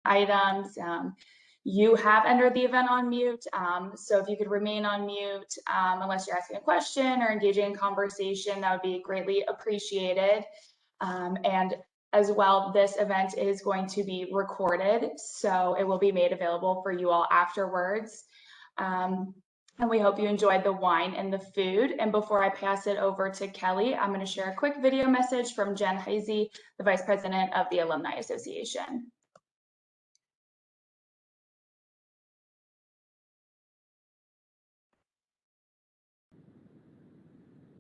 items. You have entered the event on mute, so if you could remain on mute unless you're asking a question or engaging in conversation, that would be greatly appreciated. And as well, this event is going to be recorded, so it will be made available for you all afterwards. And we hope you enjoyed the wine and the food. And before I pass it over to Kelly, I'm going to share a quick video message from Jen Heisey, the Vice President of the Alumni Association.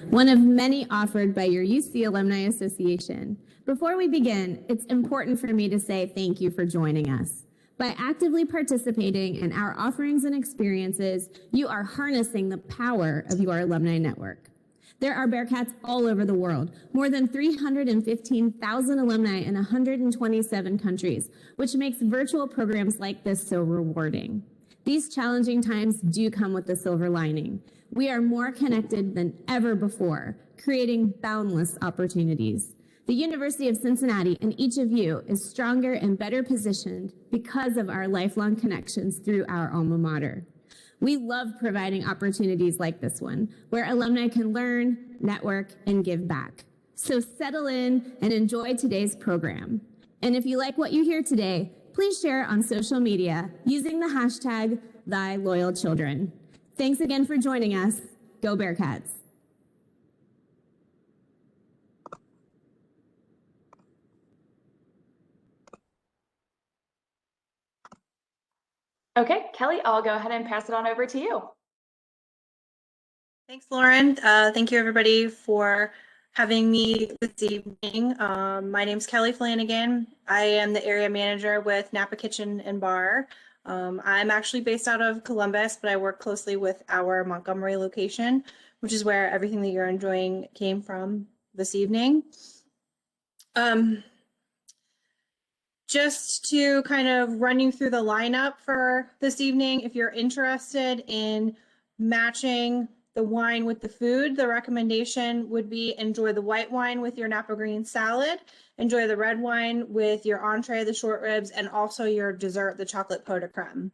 One of many offered by your UC Alumni Association. Before we begin, it's important for me to say thank you for joining us. By actively participating in our offerings and experiences, you are harnessing the power of your alumni network. There are Bearcats all over the world, more than 315,000 alumni in 127 countries, which makes virtual programs like this so rewarding. These challenging times do come with a silver lining. We are more connected than ever before, creating boundless opportunities. The University of Cincinnati and each of you is stronger and better positioned because of our lifelong connections through our alma mater. We love providing opportunities like this one, where alumni can learn, network, and give back. So settle in and enjoy today's program. And if you like what you hear today, please share on social media using the hashtag #ThyLoyalChildren. Thanks again for joining us. Go Bearcats. Okay, Kelly, I'll go ahead and pass it on over to you. Thanks, Lauren. Thank you, everybody, for having me this evening. My name's Kelly Flanagan. I am the area manager with Napa Kitchen and Bar. I'm actually based out of Columbus, but I work closely with our Montgomery location, which is where everything that you're enjoying came from this evening. Just to kind of run you through the lineup for this evening, if you're interested in matching the wine with the food, the recommendation would be enjoy the white wine with your Napa green salad, enjoy the red wine with your entree, the short ribs, and also your dessert, the chocolate pot de creme.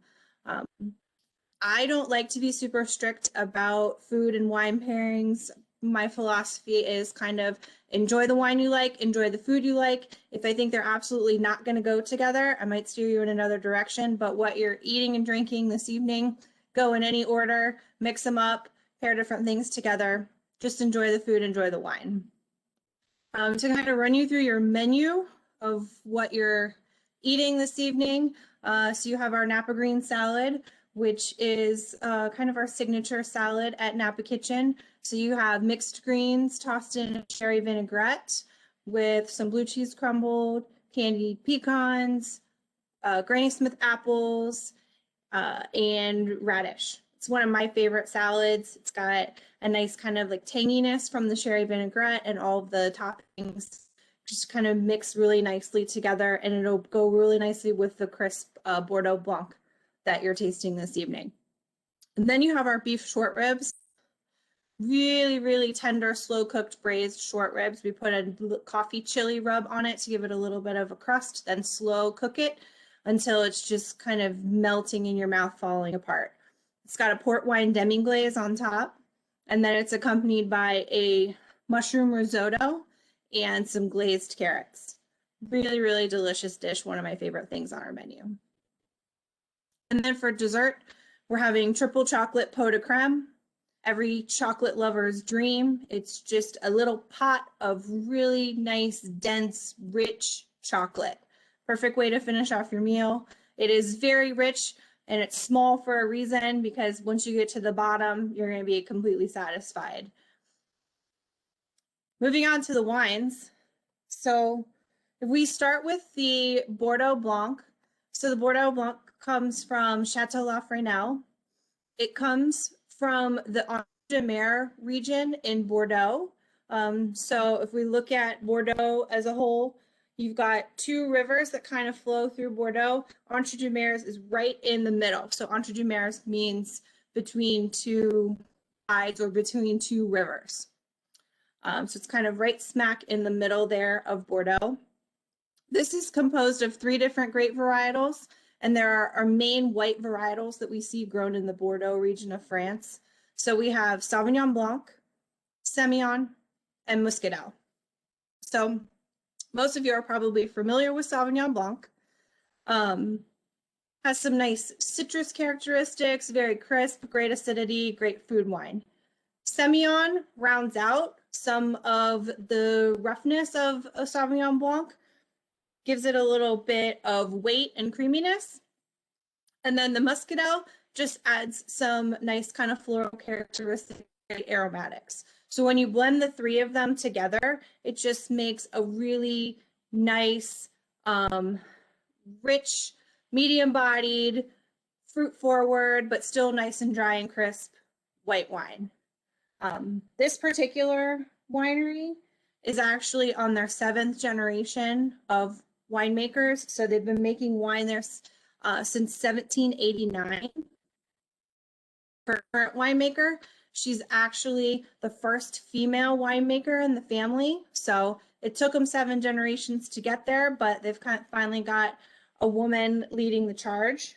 I don't like to be super strict about food and wine pairings. My philosophy is kind of enjoy the wine you like, enjoy the food you like. If I think they're absolutely not going to go together, I might steer you in another direction. But what you're eating and drinking this evening, go in any order, mix them up, pair different things together. Just enjoy the food, enjoy the wine. To kind of run you through your menu of what you're eating this evening. So you have our Napa green salad, which is kind of our signature salad at Napa Kitchen. So you have mixed greens tossed in a cherry vinaigrette with some blue cheese crumbled, candied pecans, Granny Smith apples, and radish. It's one of my favorite salads. It's got a nice kind of like tanginess from the sherry vinaigrette, and all of the toppings just kind of mix really nicely together, and it'll go really nicely with the crisp Bordeaux Blanc that you're tasting this evening. And then you have our beef short ribs. Really, really tender, slow cooked braised short ribs. We put a coffee chili rub on it to give it a little bit of a crust, then slow cook it until it's just kind of melting in your mouth, falling apart. It's got a port wine demi glaze on top, and then it's accompanied by a mushroom risotto and some glazed carrots. Really, really delicious dish. One of my favorite things on our menu. And then for dessert, we're having triple chocolate pot de creme. Every chocolate lover's dream. It's just a little pot of really nice, dense, rich chocolate. Perfect way to finish off your meal. It is very rich, and it's small for a reason, because once you get to the bottom, you're going to be completely satisfied. Moving on to the wines. So if we start with the Bordeaux Blanc. So the Bordeaux Blanc comes from Chateau Lafresnel. It comes from the Entre-deux-Mers region in Bordeaux. So if we look at Bordeaux as a whole, you've got two rivers that kind of flow through Bordeaux. Entre-deux-Mers is right in the middle. So Entre-deux-Mers means between two sides or between two rivers. So it's kind of right smack in the middle there of Bordeaux. This is composed of 3 different grape varietals, and there are our main white varietals that we see grown in the Bordeaux region of France. So we have Sauvignon Blanc, Semillon, and Muscadel. So most of you are probably familiar with Sauvignon Blanc. Has some nice citrus characteristics, very crisp, great acidity, great food wine. Semillon rounds out some of the roughness of a Sauvignon Blanc, gives it a little bit of weight and creaminess. And then the Muscadel just adds some nice kind of floral characteristic aromatics. So when you blend the 3 of them together, it just makes a really nice, rich, medium-bodied, fruit-forward, but still nice and dry and crisp white wine. This particular winery is actually on their 7th generation of winemakers. So they've been making wine there since 1789. Her current winemaker, she's actually the first female winemaker in the family. So it took them 7 generations to get there, but they've finally got a woman leading the charge.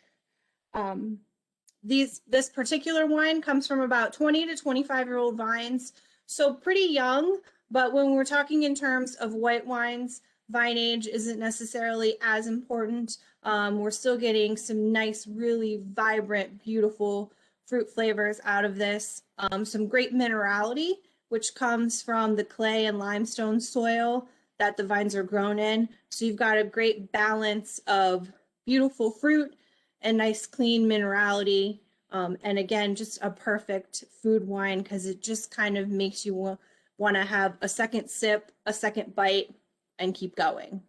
This particular wine comes from about 20 to 25-year-old vines, so pretty young, but when we're talking in terms of white wines, vine age isn't necessarily as important. We're still getting some nice, really vibrant, beautiful fruit flavors out of this. Some great minerality, which comes from the clay and limestone soil that the vines are grown in. So you've got a great balance of beautiful fruit and nice clean minerality. And again, just a perfect food wine because it just kind of makes you want to have a second sip, a second bite, and keep going.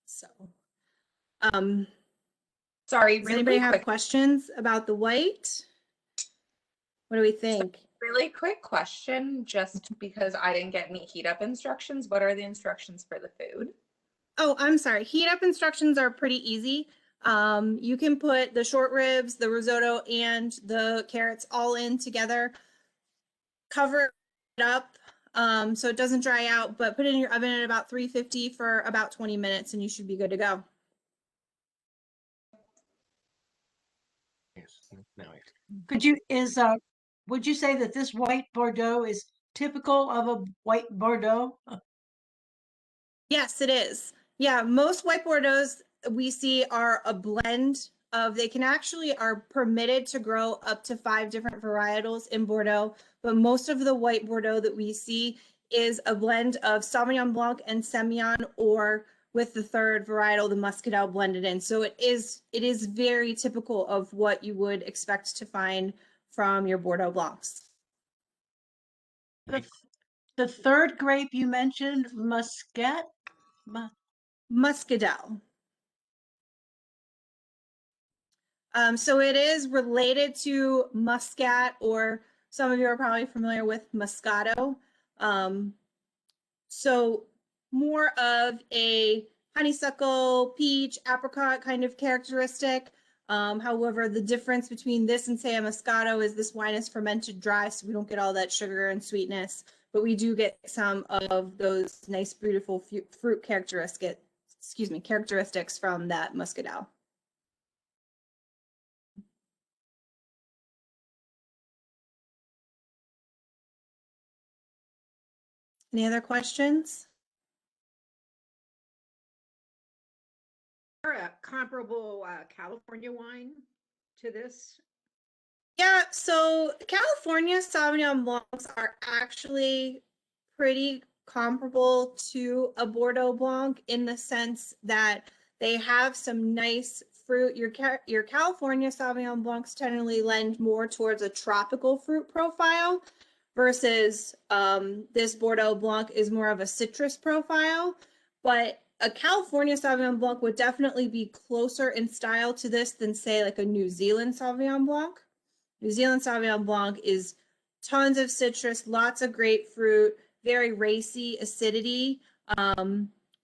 So, sorry, does anybody have questions about the white? What do we think? Really quick question, just because I didn't get any heat up instructions. What are the instructions for the food? Oh, I'm sorry. Heat up instructions are pretty easy. You can put the short ribs, the risotto, and the carrots all in together. Cover it up so it doesn't dry out, but put it in your oven at about 350 for about 20 minutes and you should be good to go. Yes, now Would you say that this white Bordeaux is typical of a white Bordeaux? Yes, it is. Yeah, most white Bordeauxs we see are a blend of, they can actually are permitted to grow up to 5 different varietals in Bordeaux, but most of the white Bordeaux that we see is a blend of Sauvignon Blanc and Semillon, or with the 3rd varietal, the Muscadel, blended in. So it is very typical of what you would expect to find from your Bordeaux Blancs. The 3rd grape you mentioned, Muscat? Muscadel. So it is related to Muscat, or some of you are probably familiar with Moscato. So more of a honeysuckle, peach, apricot kind of characteristic. However, the difference between this and say a Moscato is this wine is fermented dry, so we don't get all that sugar and sweetness, but we do get some of those nice, beautiful fruit characteristics from that Muscadel. Any other questions? A comparable California wine to this? Yeah, so California Sauvignon Blancs are actually pretty comparable to a Bordeaux Blanc in the sense that they have some nice fruit. Your California Sauvignon Blancs generally lend more towards a tropical fruit profile versus this Bordeaux Blanc is more of a citrus profile. But a California Sauvignon Blanc would definitely be closer in style to this than, say, like a New Zealand Sauvignon Blanc. New Zealand Sauvignon Blanc is tons of citrus, lots of grapefruit, very racy acidity,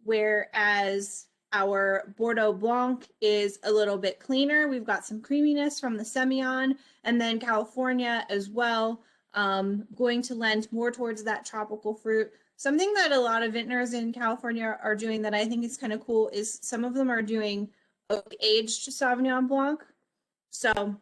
whereas our Bordeaux Blanc is a little bit cleaner. We've got some creaminess from the Semillon, and then California as well, going to lend more towards that tropical fruit. Something that a lot of vintners in California are doing that I think is kind of cool is some of them are doing oak aged Sauvignon Blanc. So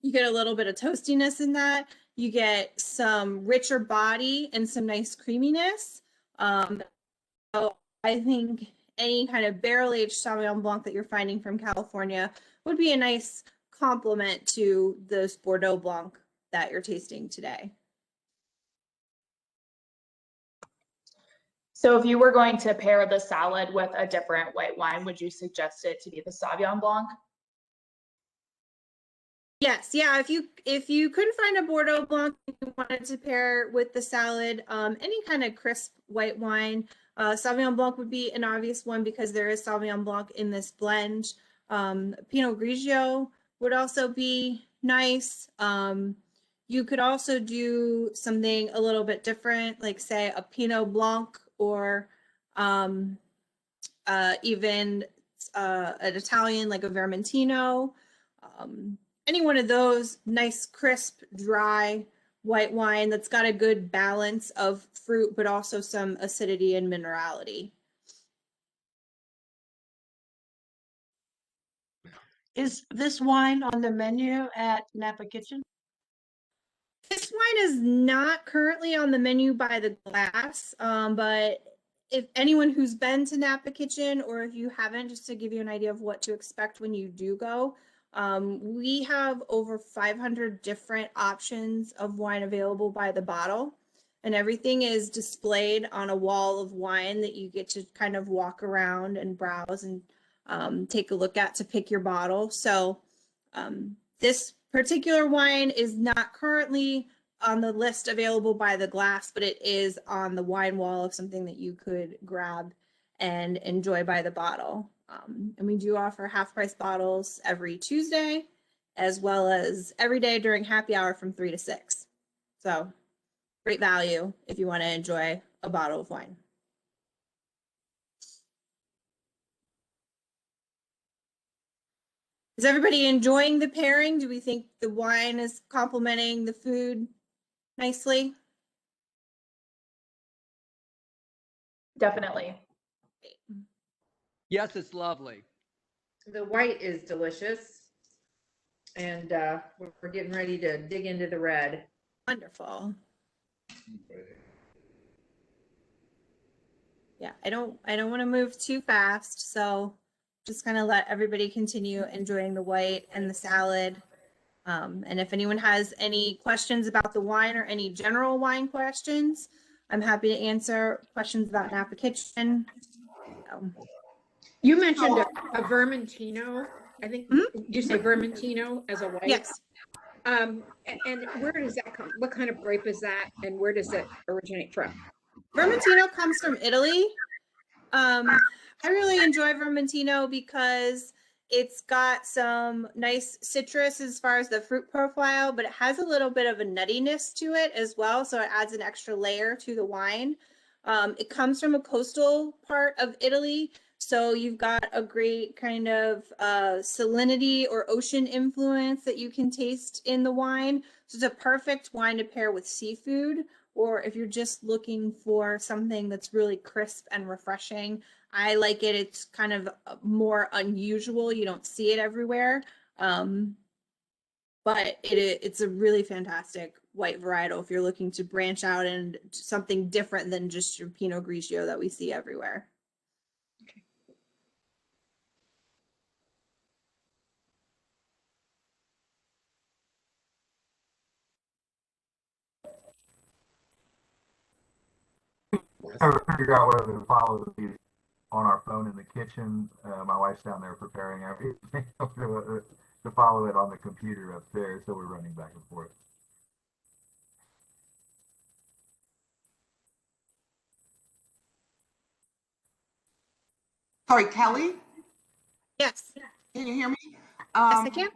you get a little bit of toastiness in that. You get some richer body and some nice creaminess. So I think any kind of barrel aged Sauvignon Blanc that you're finding from California would be a nice complement to this Bordeaux Blanc that you're tasting today. So if you were going to pair the salad with a different white wine, would you suggest it to be the Sauvignon Blanc? Yes, yeah. If you couldn't find a Bordeaux Blanc, you wanted to pair with the salad, any kind of crisp white wine, Sauvignon Blanc would be an obvious one because there is Sauvignon Blanc in this blend. Pinot Grigio would also be nice. You could also do something a little bit different, like say a Pinot Blanc or even an Italian like a Vermentino. Any one of those nice, crisp, dry white wine that's got a good balance of fruit, but also some acidity and minerality. Is this wine on the menu at Napa Kitchen? This wine is not currently on the menu by the glass, but if anyone who's been to Napa Kitchen, or if you haven't, just to give you an idea of what to expect when you do go, we have over 500 different options of wine available by the bottle, and everything is displayed on a wall of wine that you get to kind of walk around and browse and take a look at to pick your bottle. So this particular wine is not currently on the list available by the glass, but it is on the wine wall of something that you could grab and enjoy by the bottle. And we do offer half-price bottles every Tuesday, as well as every day during happy hour from 3 to 6. So great value if you want to enjoy a bottle of wine. Is everybody enjoying the pairing? Do we think the wine is complementing the food nicely? Definitely. Yes, it's lovely. The white is delicious. And we're getting ready to dig into the red. Wonderful. Yeah, I don't want to move too fast, so just kind of let everybody continue enjoying the white and the salad. And if anyone has any questions about the wine or any general wine questions, I'm happy to answer questions about Napa Kitchen. You mentioned a Vermentino. I think you say Vermentino as a white. Yes. And where does that come? What kind of grape is that, and where does it originate from? Vermentino comes from Italy. I really enjoy Vermentino because it's got some nice citrus as far as the fruit profile, but it has a little bit of a nuttiness to it as well, so it adds an extra layer to the wine. It comes from a coastal part of Italy, so you've got a great kind of salinity or ocean influence that you can taste in the wine. So it's a perfect wine to pair with seafood, or if you're just looking for something that's really crisp and refreshing. I like it. It's kind of more unusual. You don't see it everywhere. But it's a really fantastic white varietal if you're looking to branch out and something different than just your Pinot Grigio that we see everywhere. Okay. Trying to figure out whether to follow these on our phone in the kitchen. My wife's down there preparing everything to follow it on the computer upstairs, so we're running back and forth. Sorry, Kelly? Yes. Can you hear me? Yes, I can.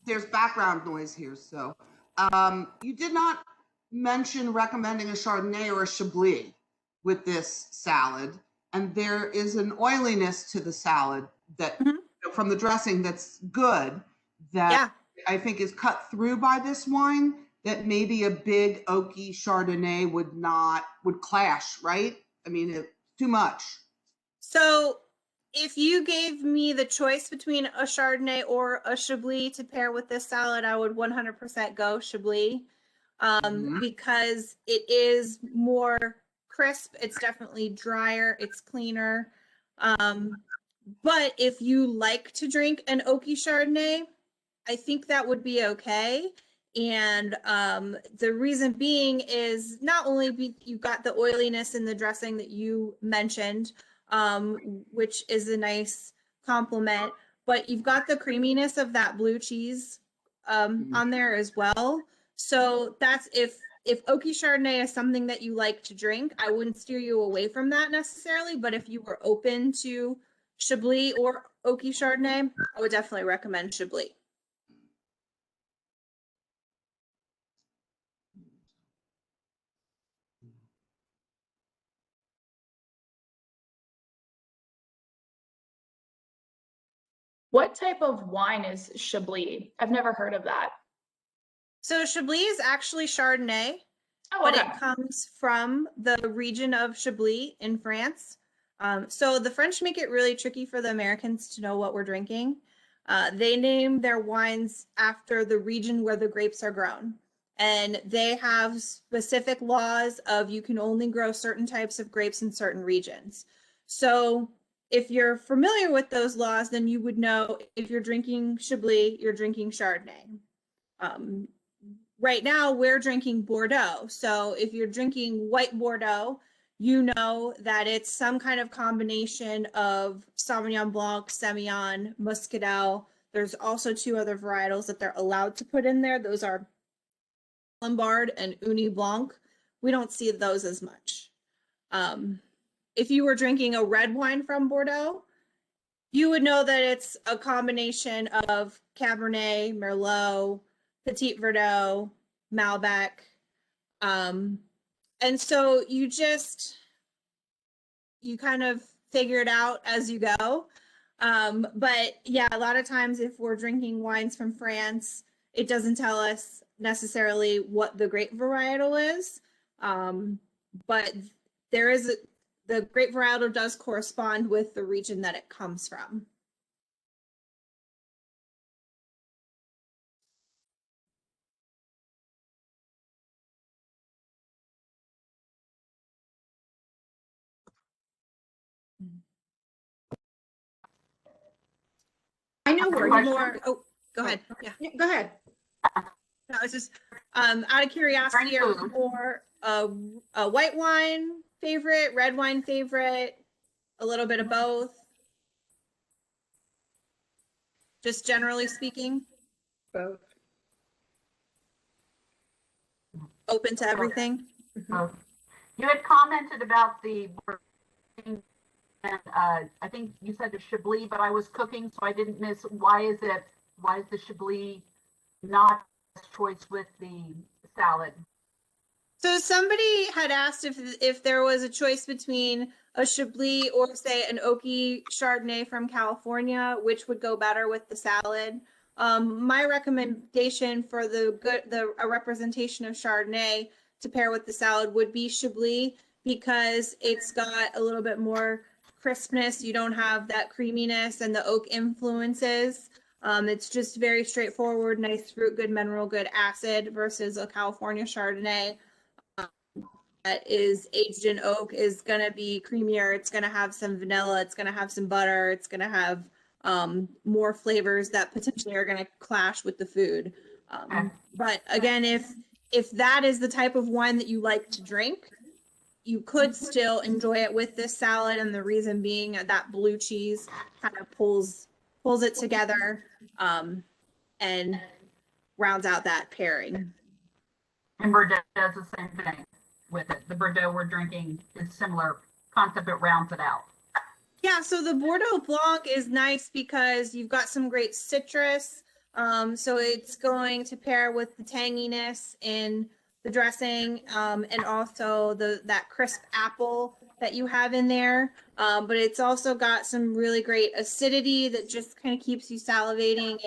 There's background noise here, so. You did not mention recommending a Chardonnay or a Chablis with this salad, and there is an oiliness to the salad that from the dressing that's good, that I think is cut through by this wine, that maybe a big oaky Chardonnay would clash, right? I mean, it's too much. So if you gave me the choice between a Chardonnay or a Chablis to pair with this salad, I would 100% go Chablis because it is more crisp. It's definitely drier. It's cleaner. But if you like to drink an oaky Chardonnay, I think that would be okay. And the reason being is not only you've got the oiliness in the dressing that you mentioned, which is a nice compliment, but you've got the creaminess of that blue cheese on there as well. So that's if oaky Chardonnay is something that you like to drink, I wouldn't steer you away from that necessarily. But if you were open to Chablis or oaky Chardonnay, I would definitely recommend Chablis. What type of wine is Chablis? I've never heard of that. So Chablis is actually Chardonnay, but it comes from the region of Chablis in France. So the French make it really tricky for the Americans to know what we're drinking. They name their wines after the region where the grapes are grown. And they have specific laws of you can only grow certain types of grapes in certain regions. So if you're familiar with those laws, then you would know if you're drinking Chablis, you're drinking Chardonnay. Right now, we're drinking Bordeaux. So if you're drinking white Bordeaux, you know that it's some kind of combination of Sauvignon Blanc, Semillon, Muscadel. There's also 2 other varietals that they're allowed to put in there. Those are Lombard and Uni Blanc. We don't see those as much. If you were drinking a red wine from Bordeaux, you would know that it's a combination of Cabernet, Merlot, Petit Verdot, Malbec. And so you kind of figure it out as you go. But yeah, a lot of times if we're drinking wines from France, it doesn't tell us necessarily what the grape varietal is. But there is the grape varietal does correspond with the region that it comes from. I know where More. Oh, go ahead. Yeah. Go ahead. No, it's just out of curiosity, are you more a white wine favorite, red wine favorite, a little bit of both? Just generally speaking, Both. open to everything. You had commented about the, and I think you said the Chablis, but I was cooking, so I didn't miss. Why is the Chablis not choice with the salad? So somebody had asked if there was a choice between a Chablis or say an oaky Chardonnay from California, which would go better with the salad. My recommendation for a representation of Chardonnay to pair with the salad would be Chablis because it's got a little bit more crispness. You don't have that creaminess and the oak influences. It's just very straightforward, nice fruit, good mineral, good acid versus a California Chardonnay that is aged in oak is going to be creamier. It's going to have some vanilla. It's going to have some butter. It's going to have more flavors that potentially are going to clash with the food. But again, if that is the type of wine that you like to drink, you could still enjoy it with this salad. And the reason being that blue cheese kind of pulls it together and rounds out that pairing. And Bordeaux does the same thing with it. The Bordeaux we're drinking is similar concept. It rounds it out. Yeah, so the Bordeaux Blanc is nice because you've got some great citrus. So it's going to pair with the tanginess in the dressing and also that crisp apple that you have in there. But it's also got some really great acidity that just kind of keeps you salivating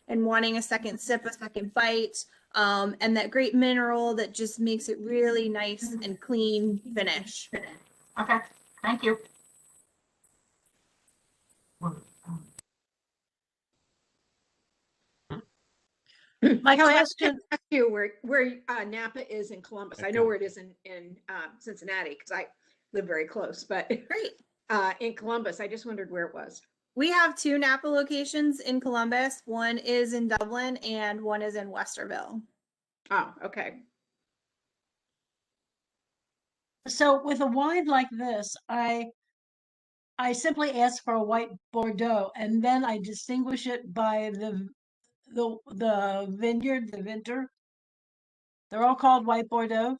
and wanting a second sip, a second bite. And that great mineral that just makes it really nice and clean finish. Okay, thank you. My Kelly, I was question, gonna ask you where Napa is in Columbus. I know where it is in Cincinnati because I live very close, but Great. in Columbus, I just wondered where it was. We have 2 Napa locations in Columbus. One is in Dublin and one is in Westerville. Oh, okay. so with a wine like this, I simply ask for a white Bordeaux, and then I distinguish it by the vineyard, the vinter. They're all called white Bordeaux.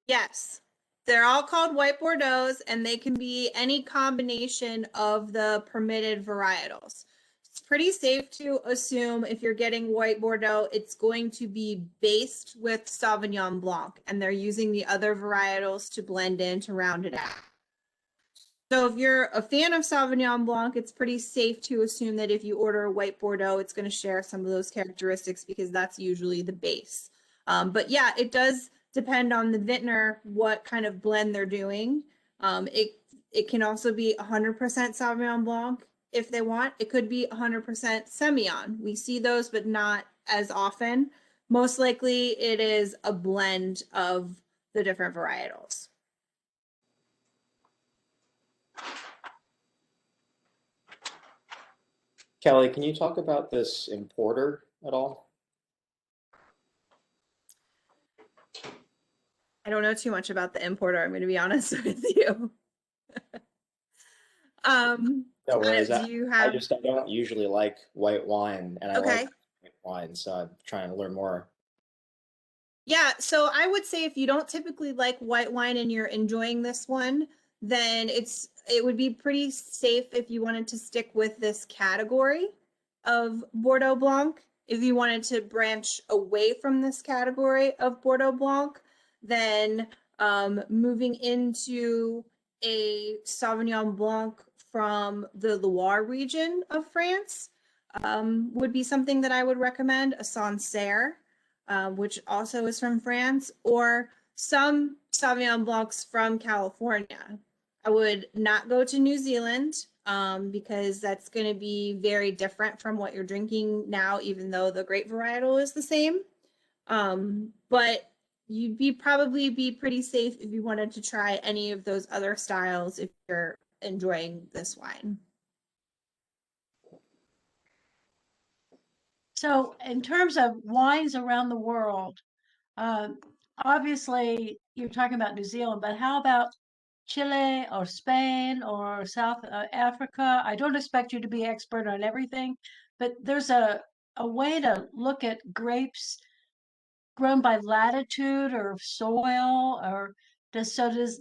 Yes. They're all called white Bordeaux, and they can be any combination of the permitted varietals. It's pretty safe to assume if you're getting white Bordeaux, it's going to be based with Sauvignon Blanc, and they're using the other varietals to blend in to round it out. So if you're a fan of Sauvignon Blanc, it's pretty safe to assume that if you order a white Bordeaux, it's going to share some of those characteristics because that's usually the base. But yeah, it does depend on the vintner, what kind of blend they're doing. It can also be 100% Sauvignon Blanc if they want. It could be 100% Semillon. We see those, but not as often. Most likely it is a blend of the different varietals. Kelly, can you talk about this importer at all? I don't know too much about the importer. I'm going to be honest with you. No worries. Do you have? I don't usually like white wine, and I Okay. like white wine, so I'm trying to learn more. Yeah, so I would say if you don't typically like white wine and you're enjoying this one, then it would be pretty safe if you wanted to stick with this category of Bordeaux Blanc. If you wanted to branch away from this category of Bordeaux Blanc, then moving into a Sauvignon Blanc from the Loire region of France would be something that I would recommend, a Sancerre. Which also is from France, or some Sauvignon Blancs from California. I would not go to New Zealand because that's going to be very different from what you're drinking now, even though the grape varietal is the same. But you'd probably be pretty safe if you wanted to try any of those other styles if you're enjoying this wine. So in terms of wines around the world, obviously you're talking about New Zealand, but how about Chile or Spain or South Africa? I don't expect you to be expert on everything, but there's a way to look at grapes grown by latitude or soil, or does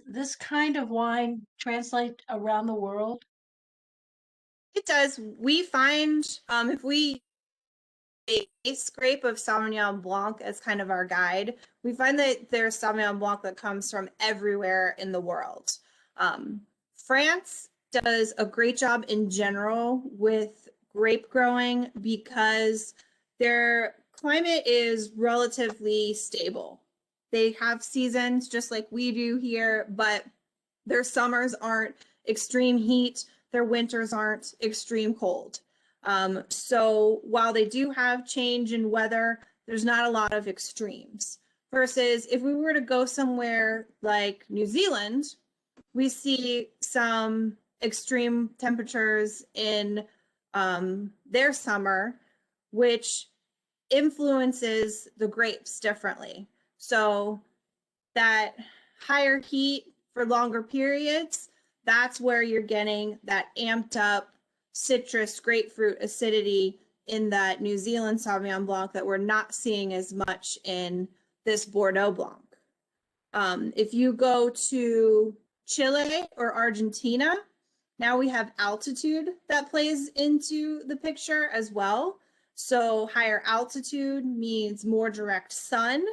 this kind of wine translate around the world? It does. We find if we base grape of Sauvignon Blanc as kind of our guide, we find that there's Sauvignon Blanc that comes from everywhere in the world. France does a great job in general with grape growing because their climate is relatively stable. They have seasons just like we do here, but their summers aren't extreme heat, their winters aren't extreme cold. So while they do have change in weather, there's not a lot of extremes. Versus if we were to go somewhere like New Zealand, we see some extreme temperatures in their summer, which influences the grapes differently. So that higher heat for longer periods, that's where you're getting that amped up citrus grapefruit acidity in that New Zealand Sauvignon Blanc that we're not seeing as much in this Bordeaux Blanc. If you go to Chile or Argentina, now we have altitude that plays into the picture as well. So higher altitude means more direct sun,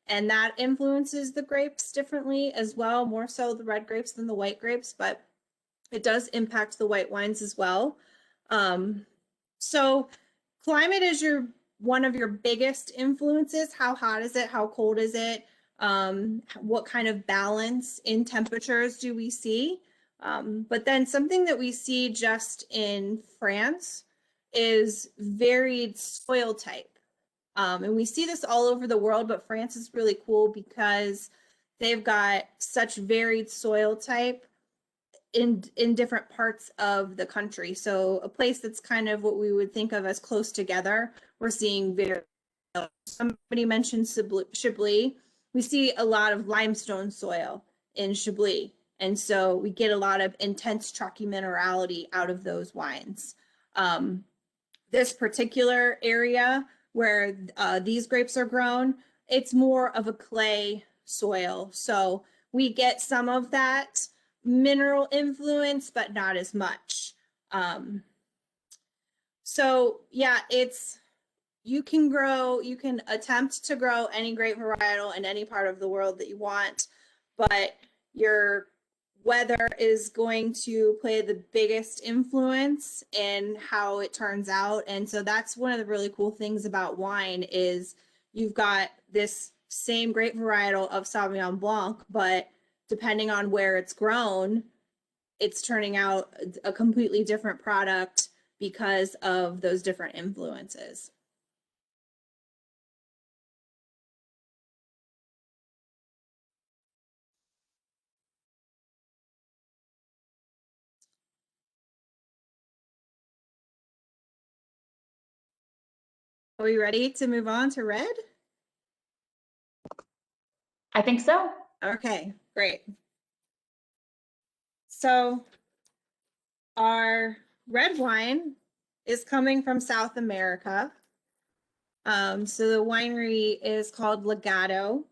and that influences the grapes differently as well, more so the red grapes than the white grapes, but it does impact the white wines as well. So climate is one of your biggest influences. How hot is it? How cold is it? What kind of balance in temperatures do we see? But then something that we see just in France is varied soil type. And we see this all over the world, but France is really cool because they've got such varied soil type in different parts of the country. So a place that's kind of what we would think of as close together, we're seeing very, somebody mentioned Chablis. We see a lot of limestone soil in Chablis. And so we get a lot of intense chalky minerality out of those wines. This particular area where these grapes are grown, it's more of a clay soil. So we get some of that mineral influence, but not as much. So yeah, you can attempt to grow any grape varietal in any part of the world that you want, but your weather is going to play the biggest influence in how it turns out. And so that's one of the really cool things about wine is you've got this same grape varietal of Sauvignon Blanc, but depending on where it's grown, it's turning out a completely different product because of those different influences. Are we ready to move on to red? I think so. Okay, great. So our red wine is coming from South America. So the winery is called Legado.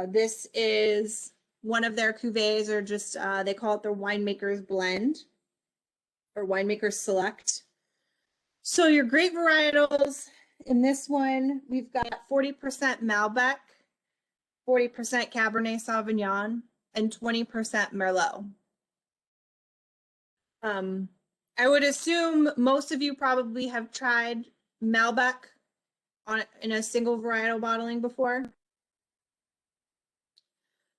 This is one of their cuvées, or just they call it their winemaker's blend or winemaker's select. So your grape varietals in this one, we've got 40% Malbec, 40% Cabernet Sauvignon, and 20% Merlot. I would assume most of you probably have tried Malbec in a single varietal bottling before.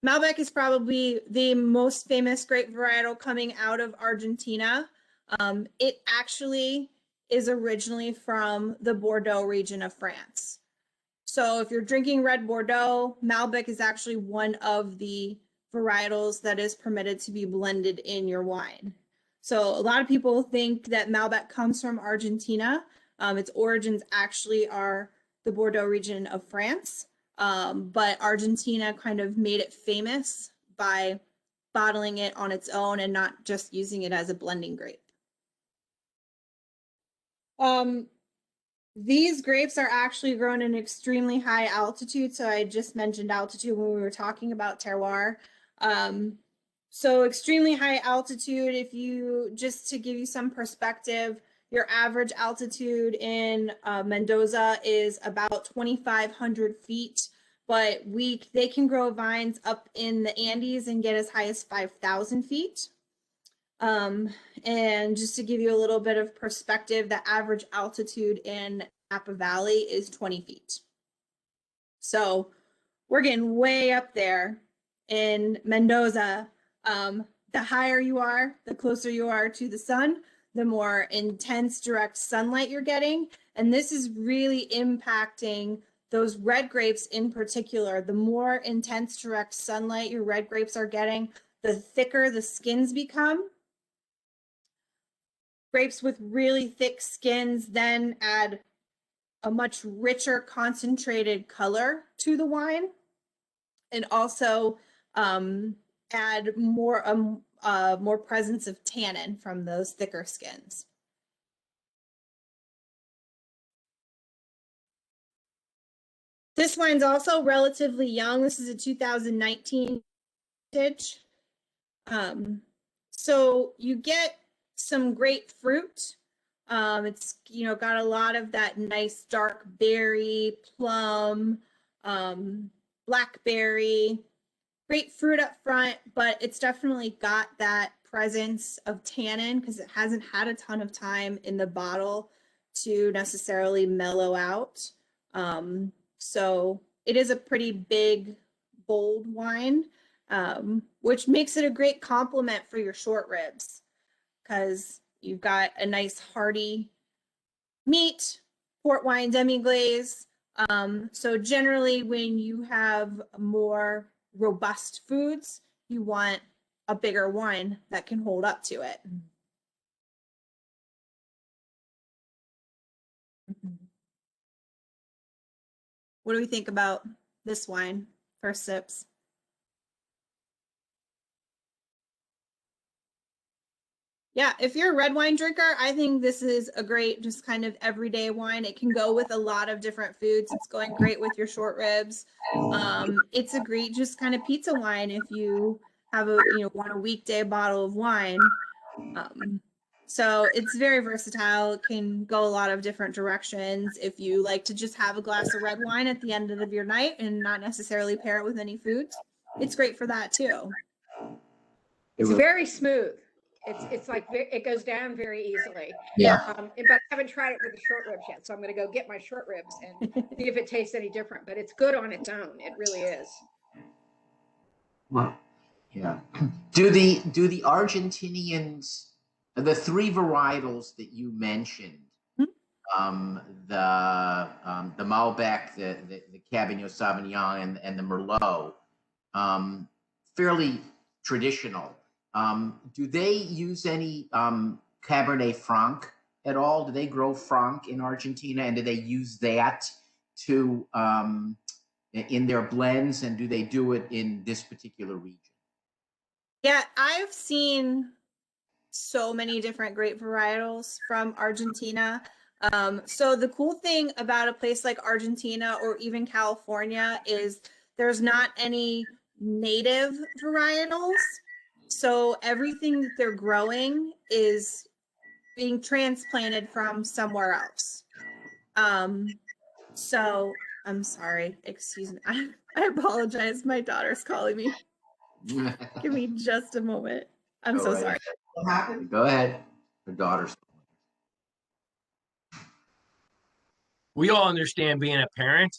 Malbec is probably the most famous grape varietal coming out of Argentina. It actually is originally from the Bordeaux region of France. So if you're drinking red Bordeaux, Malbec is actually one of the varietals that is permitted to be blended in your wine. So a lot of people think that Malbec comes from Argentina. Its origins actually are the Bordeaux region of France, but Argentina kind of made it famous by bottling it on its own and not just using it as a blending grape. These grapes are actually grown in extremely high altitude. So I just mentioned altitude when we were talking about terroir. So extremely high altitude, if you, just to give you some perspective, your average altitude in Mendoza is about 2,500 feet, but they can grow vines up in the Andes and get as high as 5,000 feet. And just to give you a little bit of perspective, the average altitude in Napa Valley is 20 feet. So we're getting way up there in Mendoza. The higher you are, the closer you are to the sun, the more intense direct sunlight you're getting. And this is really impacting those red grapes in particular. The more intense direct sunlight your red grapes are getting, the thicker the skins become. Grapes with really thick skins then add a much richer concentrated color to the wine, and also add more presence of tannin from those thicker skins. This wine's also relatively young. This is a 2019 vintage. So you get some great fruit. It's, got a lot of that nice dark berry, plum, blackberry, great fruit up front, but it's definitely got that presence of tannin because it hasn't had a ton of time in the bottle to necessarily mellow out. So it is a pretty big, bold wine. which makes it a great complement for your short ribs because you've got a nice hearty meat, port wine demi-glaze. So generally when you have more robust foods, you want a bigger wine that can hold up to it. What do we think about this wine? First sips. Yeah, if you're a red wine drinker, I think this is a great, just kind of everyday wine. It can go with a lot of different foods. It's going great with your short ribs. It's a great, just kind of pizza wine if you have want a weekday bottle of wine. So it's very versatile. It can go a lot of different directions. If you like to just have a glass of red wine at the end of your night and not necessarily pair it with any foods, it's great for that too. It's very smooth. It's like it goes down very easily. Yeah. But I haven't tried it with the short ribs yet, so I'm going to go get my short ribs and see if it tastes any different. But it's good on its own. It really is. Well, yeah. Do the Argentinians, the three varietals that you mentioned, the Malbec, the Cabernet Sauvignon, and the Merlot, fairly traditional. Do they use any Cabernet Franc at all? Do they grow Franc in Argentina, and do they use that to in their blends, and do they do it in this particular region? Yeah, I've seen so many different grape varietals from Argentina. So the cool thing about a place like Argentina or even California is there's not any native varietals. So everything that they're growing is being transplanted from somewhere else. So I'm sorry, excuse me. I apologize. My daughter's calling me. Give me just a moment. I'm so sorry. What happened? Go ahead. Her daughter's. We all understand being a parent.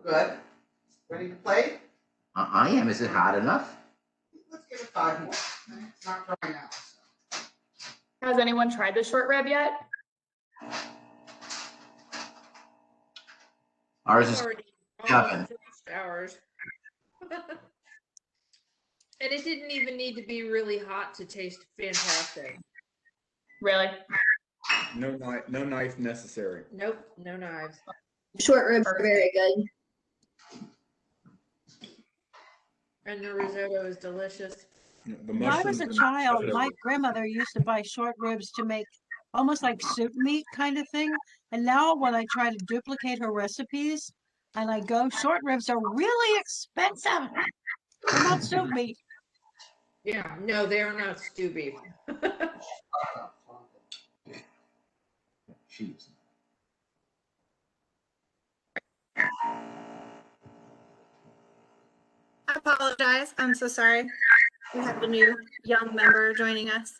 Good. Ready to play? I am. Is it hot enough? Let's give it 5 more. It's not dry now. So. Has anyone tried the short rib yet? Ours is already oven. hours. And it didn't even need to be really hot to taste fantastic. Really? No knife necessary. Nope, no knives. Short ribs are very good. And the risotto is delicious. When I was a child, my grandmother used to buy short ribs to make almost like soup meat kind of thing. And now when I try to duplicate her recipes and I go, short ribs are really expensive. They're not soup meat. Yeah, no, they are not stew beef. Cheese. I apologize. I'm so sorry. We have a new young member joining us.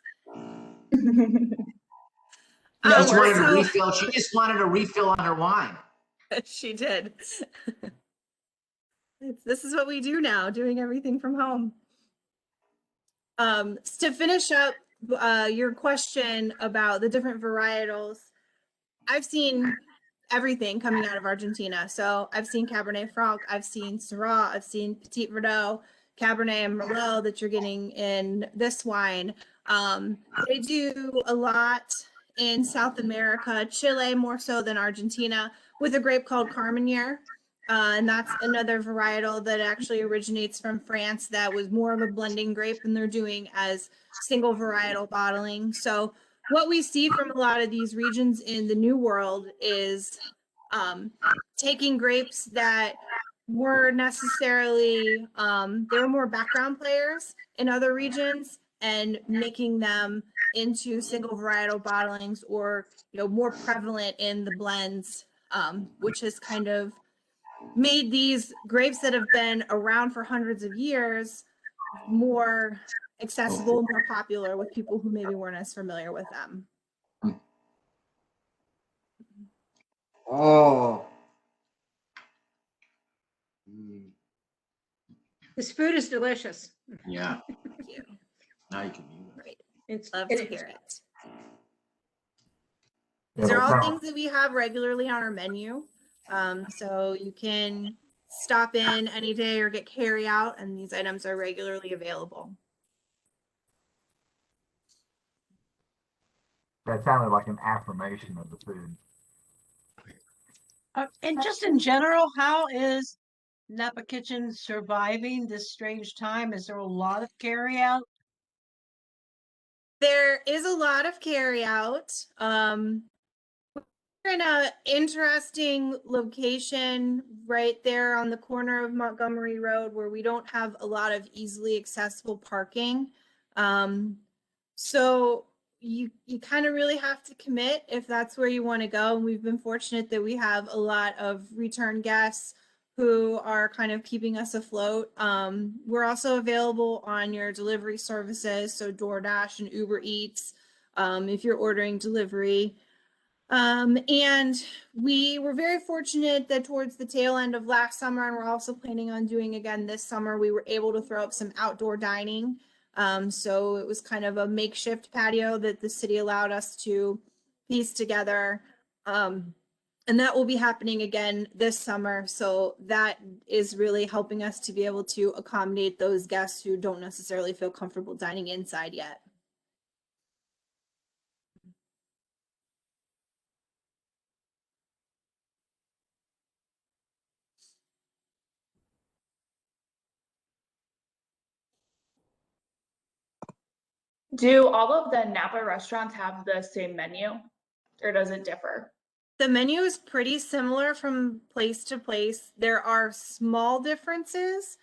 Just wanted to refill. She just wanted a refill on her wine. She did. This is what we do now, doing everything from home. To finish up your question about the different varietals, I've seen everything coming out of Argentina. So I've seen Cabernet Franc, I've seen Syrah, I've seen Petit Verdot, Cabernet and Merlot that you're getting in this wine. They do a lot in South America, Chile more so than Argentina, with a grape called Carmenere. And that's another varietal that actually originates from France that was more of a blending grape, and they're doing as single varietal bottling. So what we see from a lot of these regions in the New World is taking grapes that were necessarily, they were more background players in other regions and making them into single varietal bottlings, or more prevalent in the blends, which has kind of made these grapes that have been around for hundreds of years more accessible, more popular with people who maybe weren't as familiar with them. Oh. This food is delicious. Yeah. Thank you. Now you can use it. Great. It's Love it to is. hear it. Yeah, These are that all sounds- things that we have regularly on our menu. So you can stop in any day or get carry out, and these items are regularly available. That sounded like an affirmation of the food. And just in general, how is Napa Kitchen surviving this strange time? Is there a lot of carry out? There is a lot of carry out. We're in an interesting location right there on the corner of Montgomery Road where we don't have a lot of easily accessible parking. So you kind of really have to commit if that's where you want to go. And we've been fortunate that we have a lot of return guests who are kind of keeping us afloat. We're also available on your delivery services, so DoorDash and Uber Eats, if you're ordering delivery. And we were very fortunate that towards the tail end of last summer, and we're also planning on doing again this summer, we were able to throw up some outdoor dining. So it was kind of a makeshift patio that the city allowed us to piece together. And that will be happening again this summer. So that is really helping us to be able to accommodate those guests who don't necessarily feel comfortable dining inside yet. Do all of the Napa restaurants have the same menu, or does it differ? The menu is pretty similar from place to place. There are small differences,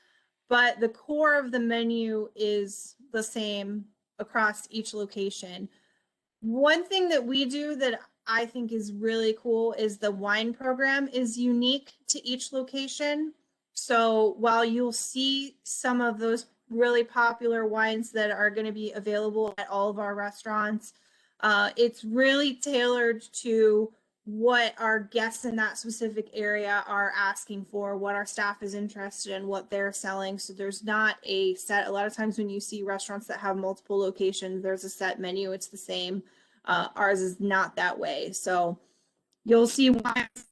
but the core of the menu is the same across each location. One thing that we do that I think is really cool is the wine program is unique to each location. So while you'll see some of those really popular wines that are going to be available at all of our restaurants, it's really tailored to what our guests in that specific area are asking for, what our staff is interested in, what they're selling. So there's not a set. A lot of times when you see restaurants that have multiple locations, there's a set menu. It's the same. Ours is not that way. So you'll see wines in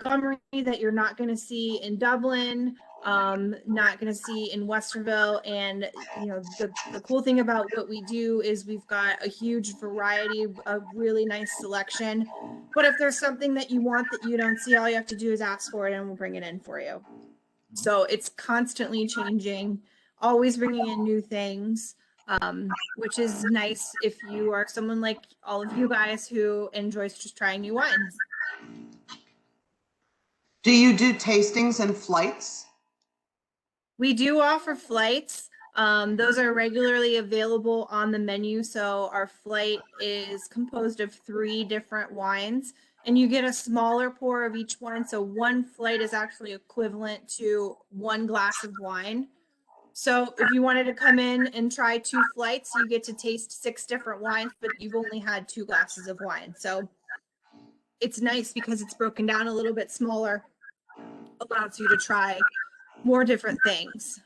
Montgomery that you're not going to see in Dublin, not going to see in Westerville. And you know, the cool thing about what we do is we've got a huge variety of really nice selection. But if there's something that you want that you don't see, all you have to do is ask for it and we'll bring it in for you. So it's constantly changing, always bringing in new things, which is nice if you are someone like all of you guys who enjoys just trying new wines. Do you do tastings and flights? We do offer flights. Those are regularly available on the menu. So our flight is composed of 3 different wines, and you get a smaller pour of each one. So one flight is actually equivalent to 1 glass of wine. So if you wanted to come in and try 2 flights, you get to taste 6 different wines, but you've only had 2 glasses of wine. So it's nice because it's broken down a little bit smaller, allows you to try more different things.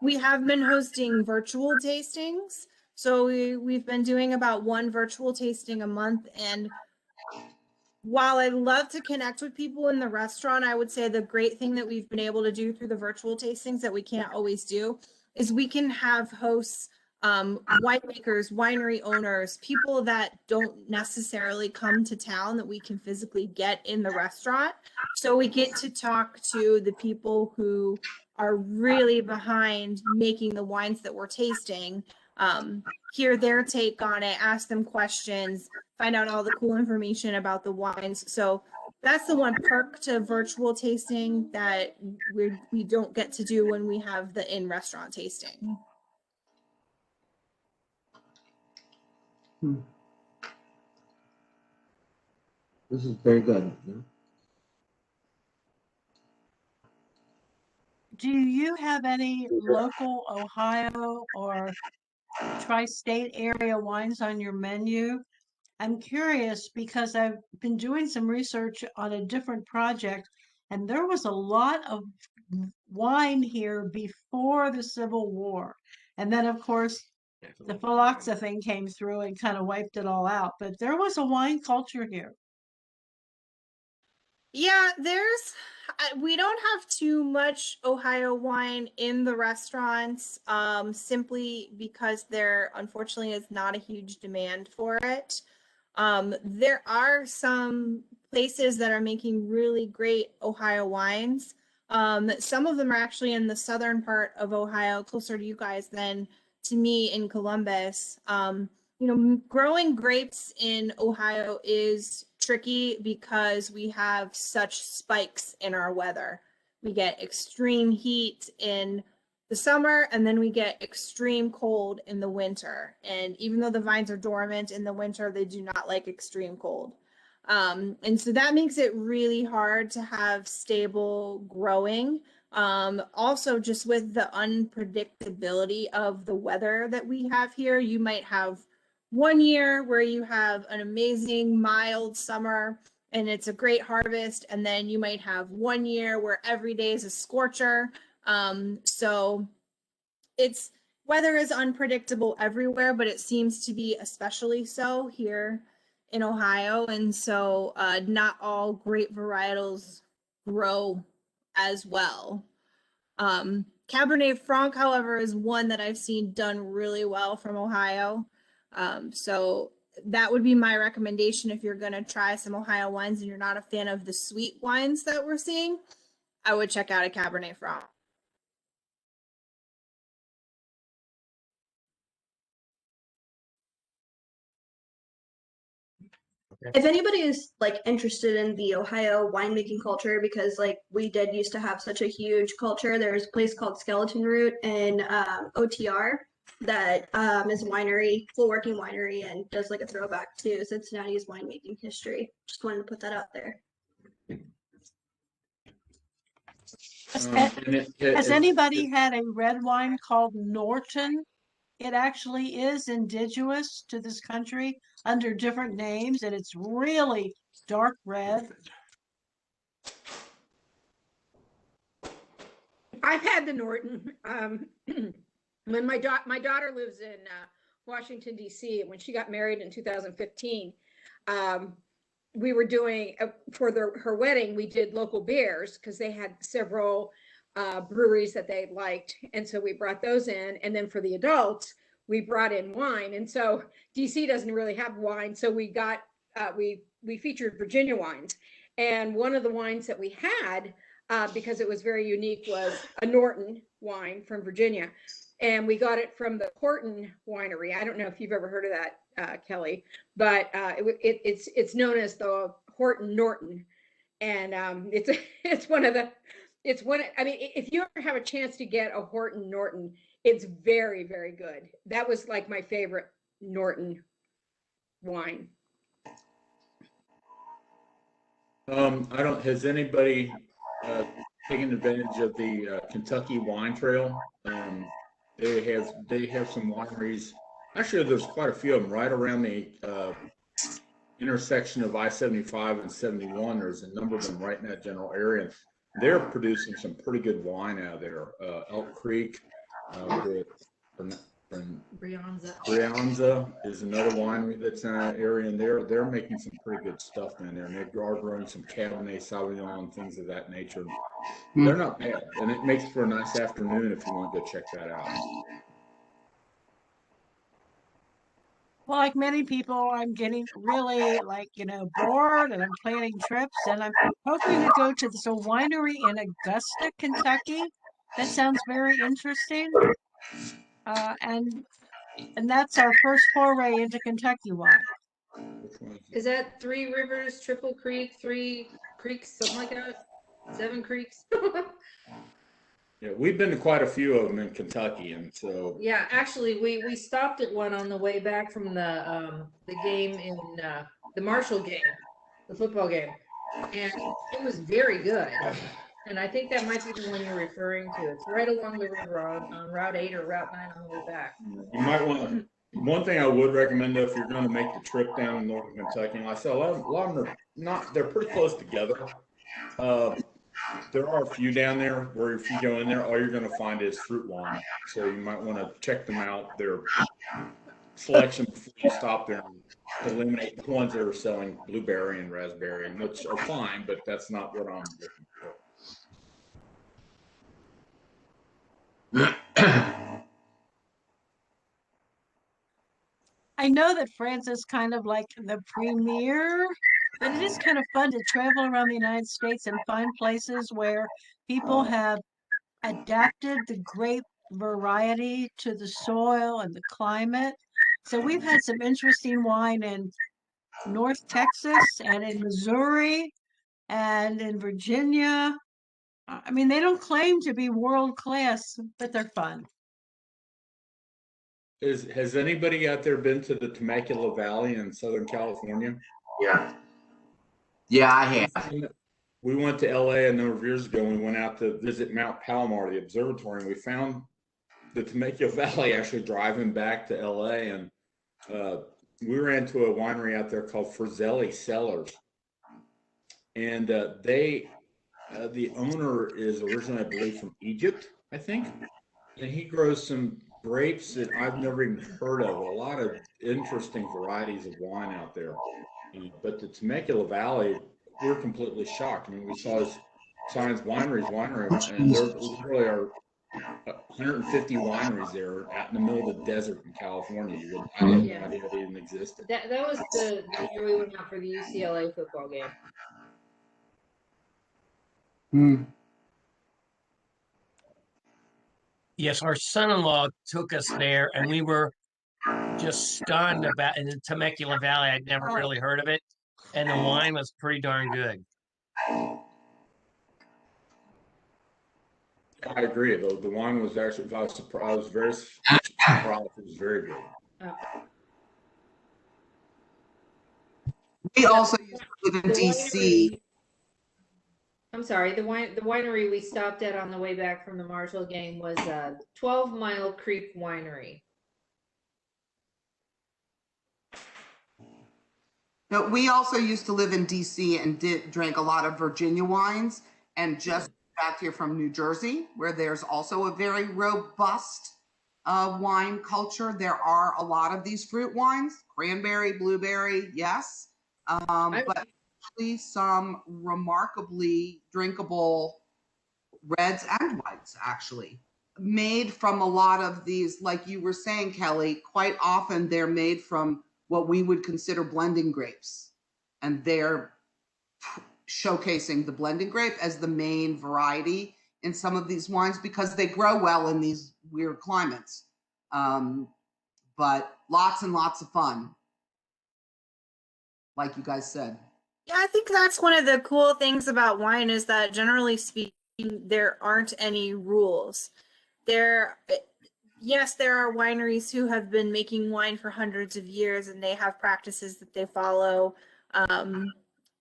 We have been hosting virtual tastings. So we've been doing about 1 virtual tasting a month. And while I love to connect with people in the restaurant, I would say the great thing that we've been able to do through the virtual tastings that we can't always do is we can have hosts, winemakers, winery owners, people that don't necessarily come to town that we can physically get in the restaurant. So we get to talk to the people who are really behind making the wines that we're tasting, hear their take on it, ask them questions, find out all the cool information about the wines. So that's the one perk to virtual tasting that we don't get to do when we have the in-restaurant tasting. This is very good. do you have any local Ohio or tri-state area wines on your menu? I'm curious because I've been doing some research on a different project, and there was a lot of wine here before the Civil War. And then, of course, the phylloxera thing came through and kind of wiped it all out. But there was a wine culture here. Yeah, we don't have too much Ohio wine in the restaurants, simply because there unfortunately is not a huge demand for it. There are some places that are making really great Ohio wines. Some of them are actually in the southern part of Ohio, closer to you guys than to me in Columbus. Growing grapes in Ohio is tricky because we have such spikes in our weather. We get extreme heat in the summer, and then we get extreme cold in the winter. And even though the vines are dormant in the winter, they do not like extreme cold. And so that makes it really hard to have stable growing. Also, just with the unpredictability of the weather that we have here, you might have one year where you have an amazing mild summer and it's a great harvest, and then you might have one year where every day is a scorcher. So weather is unpredictable everywhere, but it seems to be especially so here in Ohio. And so not all grape varietals grow as well. Cabernet Franc, however, is one that I've seen done really well from Ohio. So that would be my recommendation if you're going to try some Ohio wines and you're not a fan of the sweet wines that we're seeing. I would check out a Cabernet Franc. If anybody is like interested in the Ohio winemaking culture, because like we did used to have such a huge culture, there's a place called Skeleton Root in OTR that is a winery, full working winery, and does like a throwback to Cincinnati's winemaking history. Just wanted to put that out there. Has anybody had a red wine called Norton? It actually is indigenous to this country under different names, and it's really dark red. I've had the Norton. When my daughter lives in Washington, D.C., and when she got married in 2015, we were doing, for her wedding, we did local beers because they had several breweries that they liked. And so we brought those in. And then for the adults, we brought in wine. And so DC doesn't really have wine. So we got, we featured Virginia wines. And one of the wines that we had, because it was very unique, was a Norton wine from Virginia. And we got it from the Horton Winery. I don't know if you've ever heard of that, Kelly, but it's known as the Horton Norton. And it's one, I mean, if you ever have a chance to get a Horton Norton, it's very, very good. That was like my favorite Norton wine. Has anybody taken advantage of the Kentucky Wine Trail? They have some wineries. Actually, there's quite a few of them right around the intersection of I-75 and 71. There's a number of them right in that general area. They're producing some pretty good wine out of there. Elk Creek, Brianza is another winery that's in that area, and they're making some pretty good stuff down there. And they are growing some Cabernet Sauvignon and things of that nature. They're not bad, and it makes for a nice afternoon if you want to go check that out. Well, like many people, I'm getting really bored, and I'm planning trips, and I'm hoping to go to this winery in Augusta, Kentucky. That sounds very interesting. And that's our first foray into Kentucky wine. Is that Three Rivers, Triple Creek, Three Creeks, something like that? Seven Creeks? Yeah, we've been to quite a few of them in Kentucky, and so Yeah, actually, we stopped at one on the way back from the game in the Marshall game, the football game, and it was very good. And I think that might be the one you're referring to. It's right along the river on Route 8 or Route 9 on the way back. You might want to. One thing I would recommend, though, if you're going to make the trip down in northern Kentucky, and like I said, a lot of them are not. They're pretty close together. There are a few down there where if you go in there, all you're going to find is fruit wine. So you might want to check them out. Their selection before you stop there and eliminate the ones that are selling blueberry and raspberry, which are fine, but that's not what I'm looking for. I know that France is kind of like the premier, but it is kind of fun to travel around the United States and find places where people have adapted the grape variety to the soil and the climate. So we've had some interesting wine in North Texas and in Missouri and in Virginia. I mean, they don't claim to be world class, but they're fun. Has anybody out there been to the Temecula Valley in Southern California? Yeah. Yeah, I have. We went to LA a number of years ago and we went out to visit Mount Palomar, the observatory, and we found the Temecula Valley actually driving back to LA. And we ran to a winery out there called Frizzelli Cellars. And the owner is originally, I believe, from Egypt, I think. And he grows some grapes that I've never even heard of. A lot of interesting varieties of wine out there. But the Temecula Valley, we're completely shocked. I mean, we saw his Science Winery, and there literally are 150 wineries there out in the middle of the desert in California. I had no idea they even existed. That was the year we went out for the UCLA football game. Yes, our son-in-law took us there, and we were just stunned about in the Temecula Valley. I'd never really heard of it, and the wine was pretty darn good. I agree. The wine was actually, I was very surprised. It was very good. We also used to live in DC. I'm sorry, the winery we stopped at on the way back from the Marshall game was 12 Mile Creek Winery. No, we also used to live in DC and drank a lot of Virginia wines, and just back here from New Jersey, where there's also a very robust wine culture. There are a lot of these fruit wines, cranberry, blueberry, yes, but actually some remarkably drinkable reds and whites, actually, made from a lot of these, like you were saying, Kelly, quite often they're made from what we would consider blending grapes, and they're showcasing the blending grape as the main variety in some of these wines because they grow well in these weird climates. But lots and lots of fun, like you guys said. Yeah, I think that's one of the cool things about wine is that generally speaking, there aren't any rules. Yes, there are wineries who have been making wine for hundreds of years and they have practices that they follow.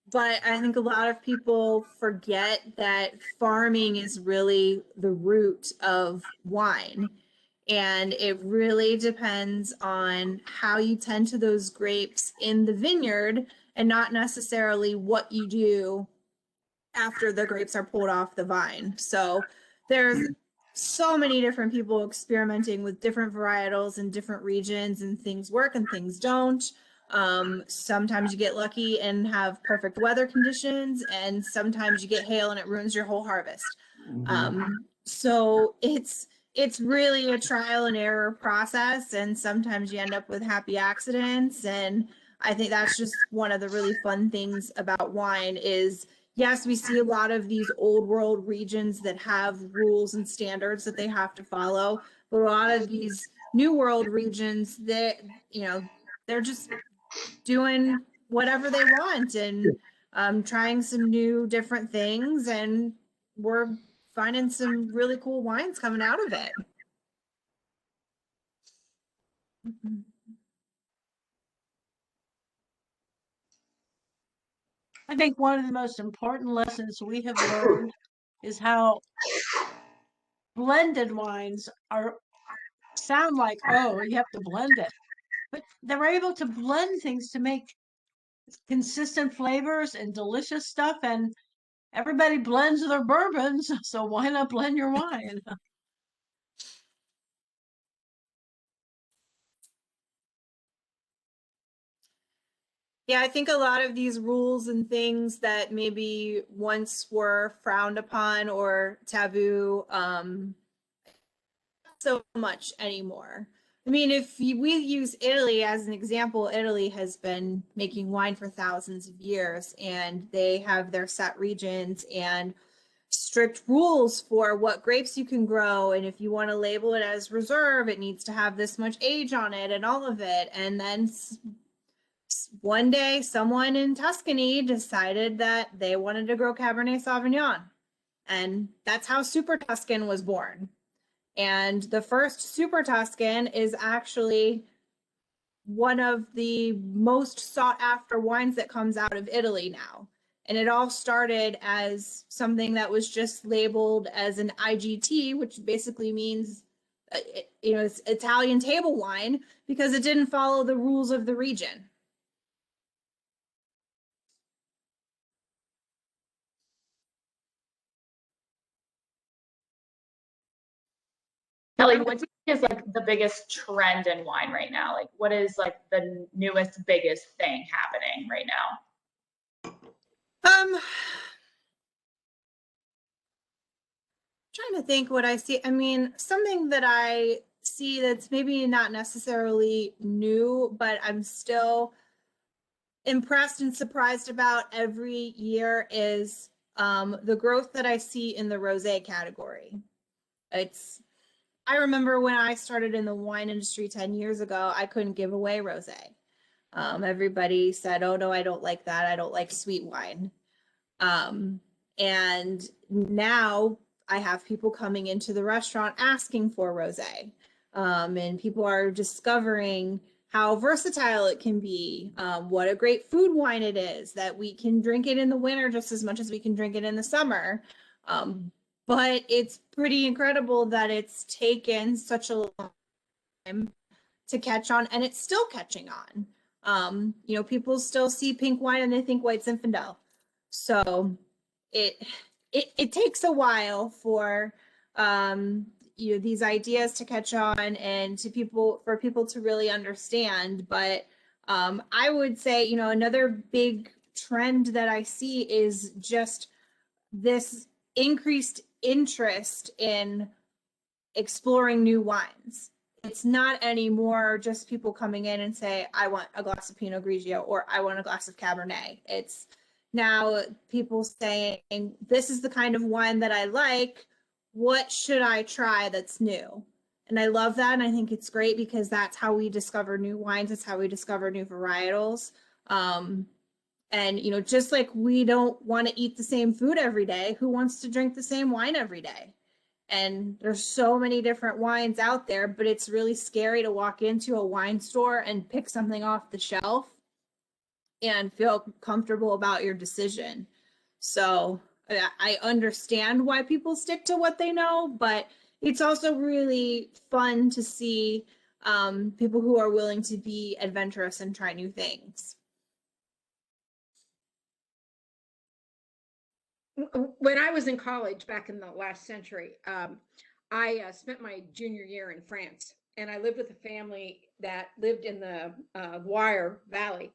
But I think a lot of people forget that farming is really the root of wine. And it really depends on how you tend to those grapes in the vineyard and not necessarily what you do after the grapes are pulled off the vine. So there's so many different people experimenting with different varietals in different regions, and things work and things don't. Sometimes you get lucky and have perfect weather conditions, and sometimes you get hail and it ruins your whole harvest. So it's really a trial and error process, and sometimes you end up with happy accidents. And I think that's just one of the really fun things about wine is, yes, we see a lot of these old world regions that have rules and standards that they have to follow, but a lot of these new world regions that, they're just doing whatever they want and trying some new different things, and we're finding some really cool wines coming out of it. I think one of the most important lessons we have learned is how blended wines sound like, oh, you have to blend it. But they're able to blend things to make consistent flavors and delicious stuff. And everybody blends their bourbons, so why not blend your wine? Yeah, I think a lot of these rules and things that maybe once were frowned upon or taboo, so much anymore. I mean, we use Italy as an example, Italy has been making wine for thousands of years, and they have their set regions and strict rules for what grapes you can grow. And if you want to label it as reserve, it needs to have this much age on it and all of it. And then one day, someone in Tuscany decided that they wanted to grow Cabernet Sauvignon. And that's how Super Tuscan was born. And the first Super Tuscan is actually one of the most sought after wines that comes out of Italy now. And it all started as something that was just labeled as an IGT, which basically means, it's Italian table wine, because it didn't follow the rules of the region. Kelly, what do you think is like the biggest trend in wine right now? Like, what is like the newest, biggest thing happening right now? Trying to think what I see. I mean, something that I see that's maybe not necessarily new, but I'm still impressed and surprised about every year is the growth that I see in the rosé category. I remember when I started in the wine industry 10 years ago, I couldn't give away rosé. Everybody said, oh no, I don't like that. I don't like sweet wine. And now I have people coming into the restaurant asking for rosé. And people are discovering how versatile it can be, what a great food wine it is, that we can drink it in the winter just as much as we can drink it in the summer. But it's pretty incredible that it's taken such a long time to catch on, and it's still catching on. People still see pink wine and they think white Zinfandel. So it takes a while for these ideas to catch on and for people to really understand. But I would say, another big trend that I see is just this increased interest in exploring new wines. It's not anymore just people coming in and say, I want a glass of Pinot Grigio or I want a glass of Cabernet. It's now people saying, this is the kind of wine that I like. What should I try that's new? And I love that. And I think it's great because that's how we discover new wines. It's how we discover new varietals. And, just like we don't want to eat the same food every day, who wants to drink the same wine every day? And there's so many different wines out there, but it's really scary to walk into a wine store and pick something off the shelf and feel comfortable about your decision. So I understand why people stick to what they know, but it's also really fun to see people who are willing to be adventurous and try new things. When I was in college back in the last century, I spent my junior year in France, and I lived with a family that lived in the Loire Valley.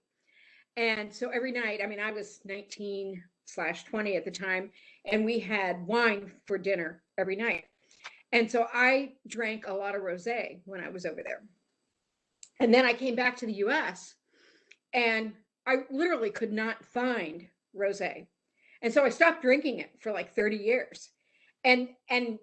And so every night, I was 19/20 at the time, and we had wine for dinner every night. And so I drank a lot of rosé when I was over there. And then I came back to the US, and I literally could not find rosé. And so I stopped drinking it for like 30 years. And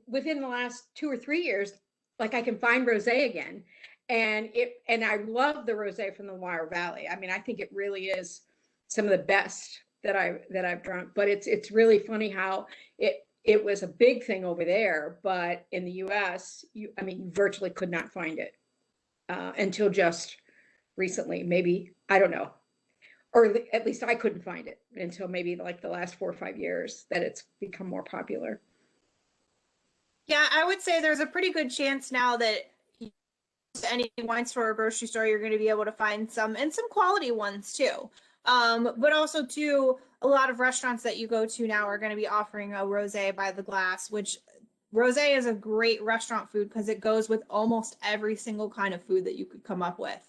within the last 2 or 3 years, like I can find rosé again. And I love the rosé from the Loire Valley. I think it really is some of the best that I've drunk. But it's really funny how it was a big thing over there, but in the US, you virtually could not find it until just recently. Maybe, I don't know. or at least I couldn't find it until maybe like the last 4 or 5 years that it's become more popular. Yeah, I would say there's a pretty good chance now that any wine store or grocery store, you're going to be able to find some, and some quality ones too. But also too, a lot of restaurants that you go to now are going to be offering a rosé by the glass, which rosé is a great restaurant food because it goes with almost every single kind of food that you could come up with.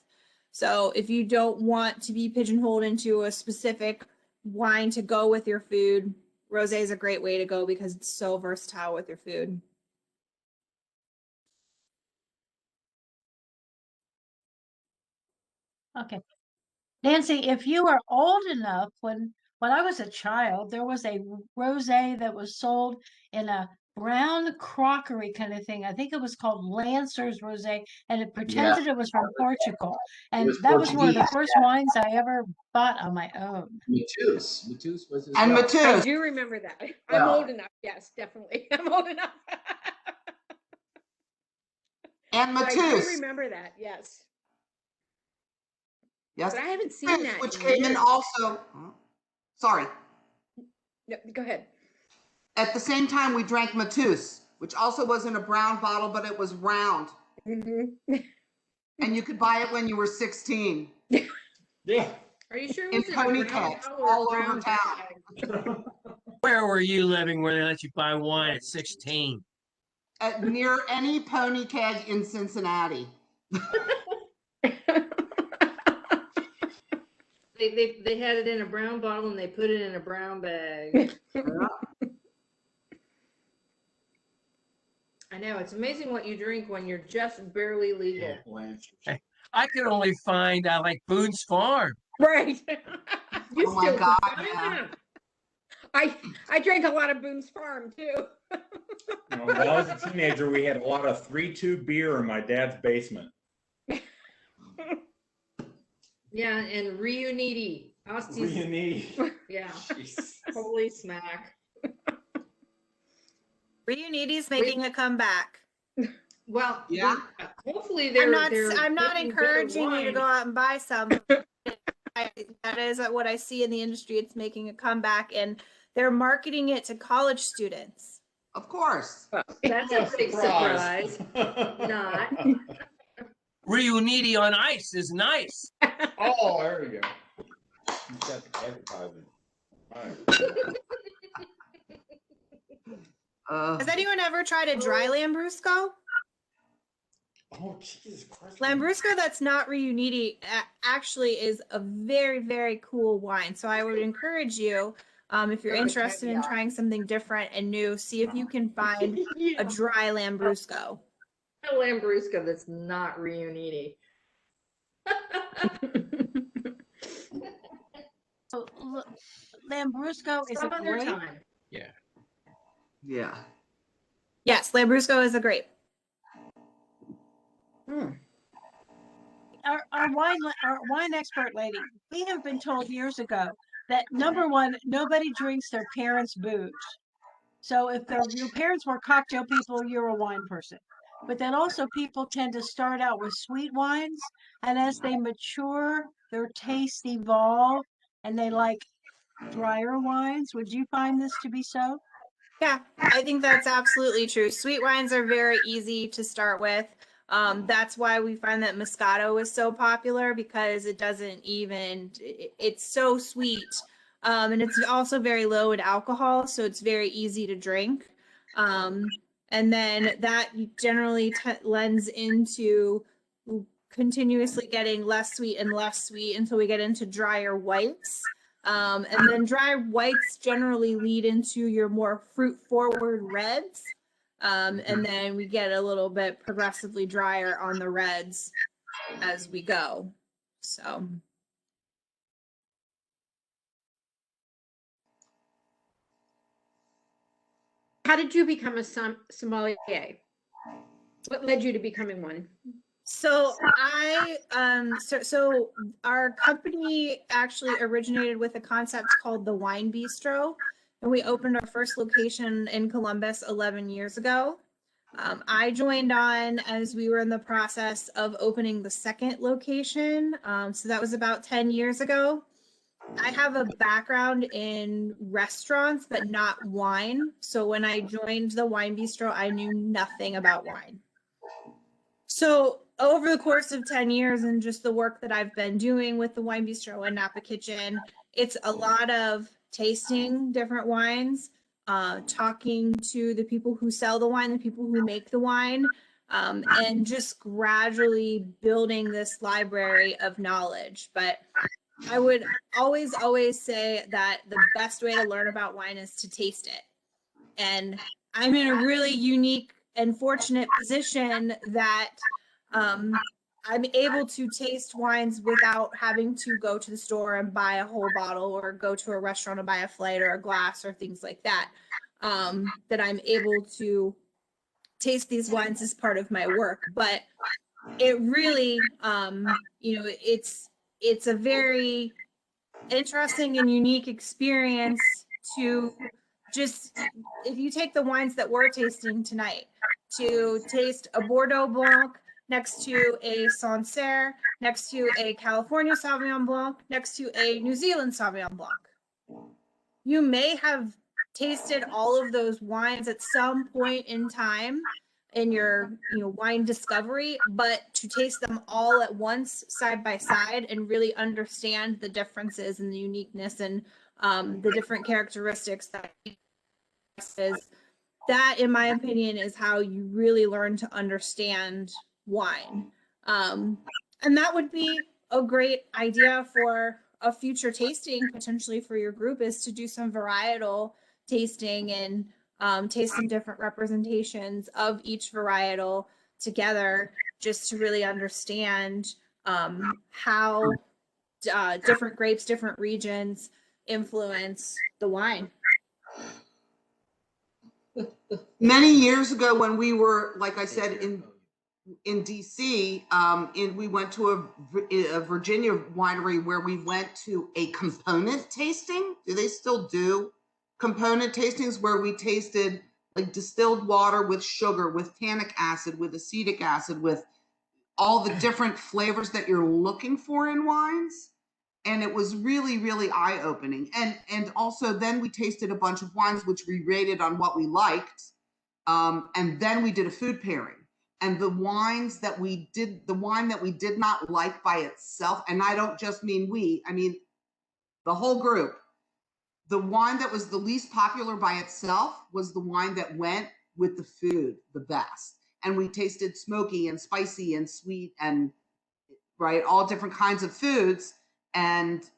So if you don't want to be pigeonholed into a specific wine to go with your food, rosé is a great way to go because it's so versatile with your food. Okay. Nancy, if you are old enough, when I was a child, there was a rosé that was sold in a brown crockery kind of thing. I think it was called Lancer's Rosé, and it pretended it was from Portugal. And that was one of the first wines I ever bought on my own. Matus. Matus was his And well. Matus. I do remember that. I'm Well. old enough. Yes, definitely. I'm old enough. And I do Matus. remember that. Yes. Yes. But I haven't seen that. Which in came in years. also. Sorry. No, go ahead. At the same time, we drank Matus, which also was in a brown bottle, but it was round. Mm-hmm. And you could buy it when you were 16. Yeah. Are you sure it In was pony a brown kegs bottle or all brown over town. bag? Where were you living where they let you buy wine at 16? Near any pony keg in Cincinnati. They had it in a brown bottle and they put it in a brown bag. I know, it's amazing what you drink when you're just barely legal. I could only find like Boone's Farm. Right. You Oh my still God, can find them. I drank a lot of Boone's Farm too. When I was a teenager, we had a lot of 3-2 beer in my dad's basement. Yeah, and Reuniti. Reuniti. Yeah. Holy smack. Reuniti's making a comeback. Well, yeah. Hopefully they're I'm not making encouraging better you to wine. go out and buy some. That is what I see in the industry. It's making a comeback, and they're marketing it to college students. Of course. That's a big surprise. Not. Reuniti on ice is nice. Oh, there we go. You got the advertising. All right. Has anyone ever tried a dry Lambrusco? Oh, Jesus Christ. Lambrusco that's not Reuniti actually is a very, very cool wine. So I would encourage you, if you're interested in trying something different and new, see if you can find a dry Lambrusco. A Lambrusco that's not Reuniti. Lambrusco is a grape. Yeah. Yeah. Yes, Lambrusco is a grape. Our wine expert lady, we have been told years ago that number one, nobody drinks their parents' booze. So if your parents were cocktail people, you're a wine person. But then also people tend to start out with sweet wines, and as they mature, their tastes evolve, and they like drier wines. Would you find this to be so? Yeah, I think that's absolutely true. Sweet wines are very easy to start with. That's why we find that Moscato is so popular, because it doesn't even, it's so sweet. And it's also very low in alcohol, so it's very easy to drink. And then that generally lends into continuously getting less sweet and less sweet until we get into drier whites. And then dry whites generally lead into your more fruit forward reds. And then we get a little bit progressively drier on the reds as we go. So. How did you become a sommelier? What led you to becoming one? So so our company actually originated with a concept called the Wine Bistro, and we opened our first location in Columbus 11 years ago. I joined on as we were in the process of opening the second location. So that was about 10 years ago. I have a background in restaurants, but not wine. So when I joined the wine bistro, I knew nothing about wine. So over the course of 10 years and just the work that I've been doing with the wine bistro and Napa Kitchen, it's a lot of tasting different wines, talking to the people who sell the wine, the people who make the wine, and just gradually building this library of knowledge. But I would always say that the best way to learn about wine is to taste it. And I'm in a really unique and fortunate position that I'm able to taste wines without having to go to the store and buy a whole bottle or go to a restaurant and buy a flight or a glass or things like that. That I'm able to taste these wines as part of my work. But it really, it's a very interesting and unique experience to just, if you take the wines that we're tasting tonight, to taste a Bordeaux Blanc next to a Sancerre, next to a California Sauvignon Blanc, next to a New Zealand Sauvignon Blanc. You may have tasted all of those wines at some point in time in your wine discovery, but to taste them all at once side by side and really understand the differences and the uniqueness and the different characteristics that in my opinion is how you really learn to understand wine. And that would be a great idea for a future tasting potentially for your group, is to do some varietal tasting and taste some different representations of each varietal together, just to really understand how different grapes, different regions influence the wine. Many years ago, when we were, like I said, in DC, we went to a Virginia winery where we went to a component tasting. Do they still do component tastings where we tasted like distilled water with sugar, with tannic acid, with acetic acid, with all the different flavors that you're looking for in wines? And it was really, really eye-opening. And also then we tasted a bunch of wines which we rated on what we liked. And then we did a food pairing. And the wine that we did not like by itself, and I don't just mean we, I mean the whole group, the wine that was the least popular by itself was the wine that went with the food the best. And we tasted smoky and spicy and sweet and all different kinds of foods. And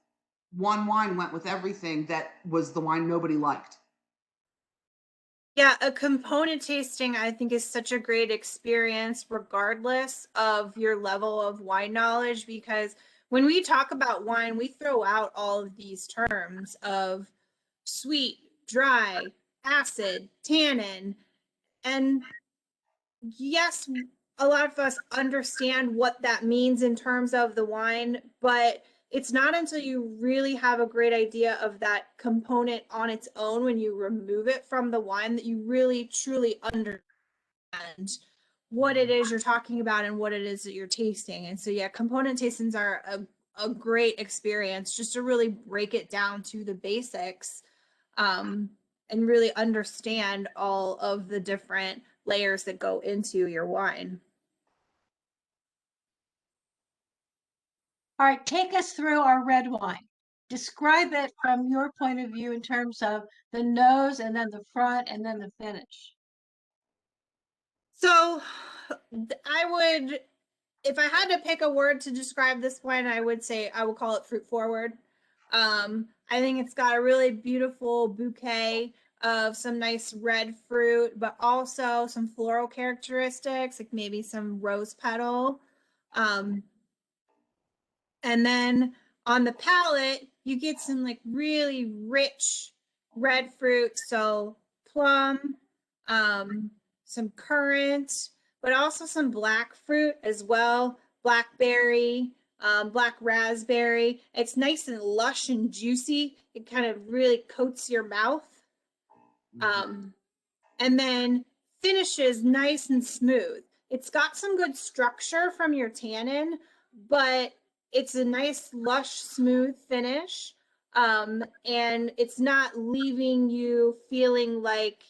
one wine went with everything that was the wine nobody liked. Yeah, a component tasting I think is such a great experience regardless of your level of wine knowledge, because when we talk about wine, we throw out all of these terms of sweet, dry, acid, tannin, and yes, a lot of us understand what that means in terms of the wine, but it's not until you really have a great idea of that component on its own, when you remove it from the wine, that you really truly understand what it is you're talking about and what it is that you're tasting. And so, yeah, component tastings are a great experience just to really break it down to the basics, and really understand all of the different layers that go into your wine. All right, take us through our red wine. Describe it from your point of view in terms of the nose and then the front and then the finish. So I would, if I had to pick a word to describe this wine, I would say I would call it fruit forward. I think it's got a really beautiful bouquet of some nice red fruit, but also some floral characteristics, like maybe some rose petal. And then on the palate, you get some like really rich red fruit. So plum, some currant, but also some black fruit as well. Blackberry, black raspberry. It's nice and lush and juicy. It kind of really coats your mouth. And then finishes nice and smooth. It's got some good structure from your tannin, but it's a nice, lush, smooth finish. and it's not leaving you feeling like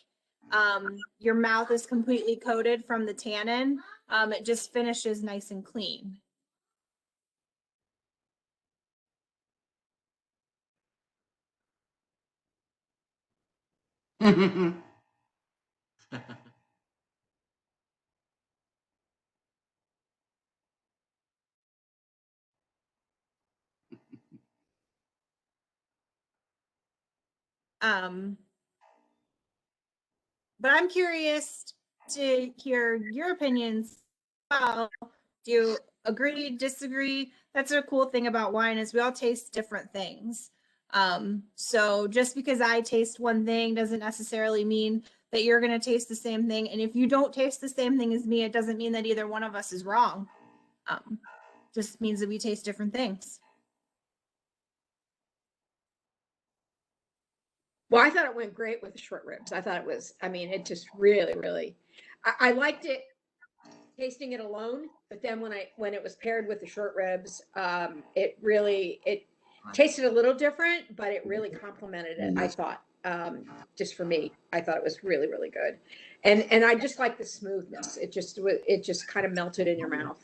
your mouth is completely coated from the tannin. It just finishes nice and clean. But I'm curious to hear your opinions. Well, do you agree, disagree? That's a cool thing about wine is we all taste different things. So just because I taste one thing doesn't necessarily mean that you're going to taste the same thing. And if you don't taste the same thing as me, it doesn't mean that either one of us is wrong. Just means that we taste different things. Well, I thought it went great with the short ribs. I thought it was, I mean, it just really, really, I liked it tasting it alone, but then when it was paired with the short ribs, it tasted a little different, but it really complemented it. I thought, just for me, I thought it was really, really good. And I just like the smoothness. It just kind of melted in your mouth.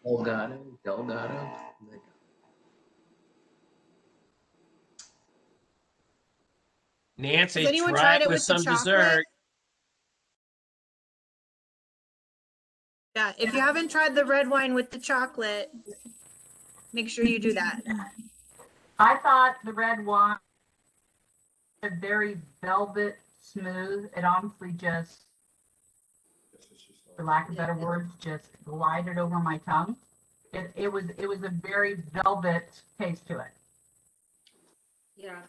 Delgado. Nancy, Has anyone try tried it it with with the some chocolate? dessert. Yeah, if you haven't tried the red wine with the chocolate, make sure you do that. I thought the red wine was very velvet smooth. It honestly just, for lack of better words, just glided over my tongue. It was a very velvet taste to it. Yeah.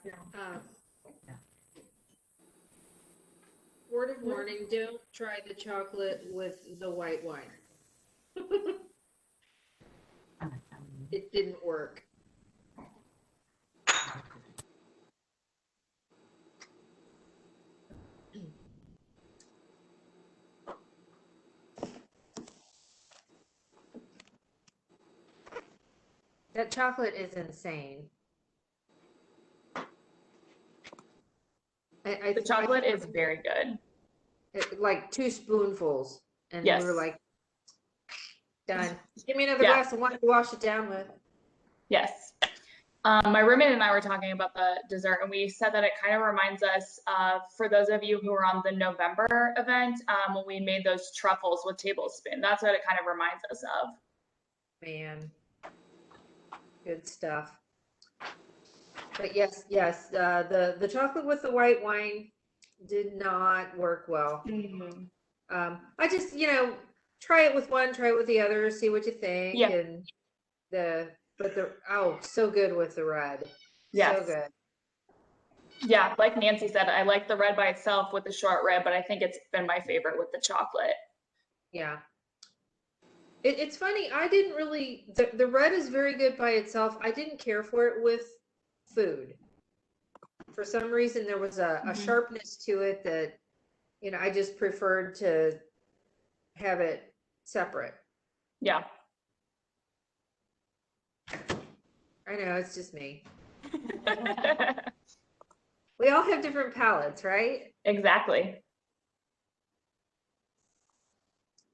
Word of warning, don't try the chocolate with the white wine. It didn't work. That chocolate is insane. The chocolate is very good. Like 2 spoonfuls, and Yes. we were like, done. Give me another glass of wine to wash it down with. Yes. My roommate and I were talking about the dessert, and we said that it kind of reminds us of, for those of you who were on the November event, when we made those truffles with tablespoon. That's what it kind of reminds us of. Man, good stuff. But yes, the chocolate with the white wine did not work well. Mm-hmm. I just, try it with one, try it with the other, see what you think. Yeah. And so good with the red. Yes. So good. Yeah, like Nancy said, I like the red by itself with the short rib, but I think it's been my favorite with the chocolate. Yeah. It's funny, I didn't really, the red is very good by itself. I didn't care for it with food. For some reason, there was a sharpness to it that, I just preferred to have it separate. Yeah. I know, it's just me. We all have different palates, right? Exactly.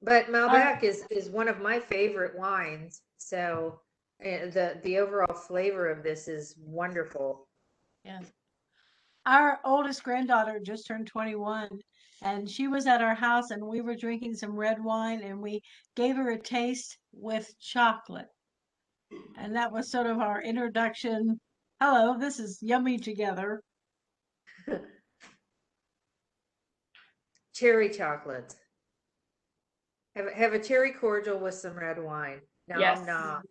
But Malbec is one of my favorite wines. So the overall flavor of this is wonderful. Yes. Our oldest granddaughter just turned 21, and she was at our house, and we were drinking some red wine, and we gave her a taste with chocolate. And that was sort of our introduction. Hello, this is yummy together. Cherry chocolate. Have a cherry cordial with some red wine. Nom, Yes. nom.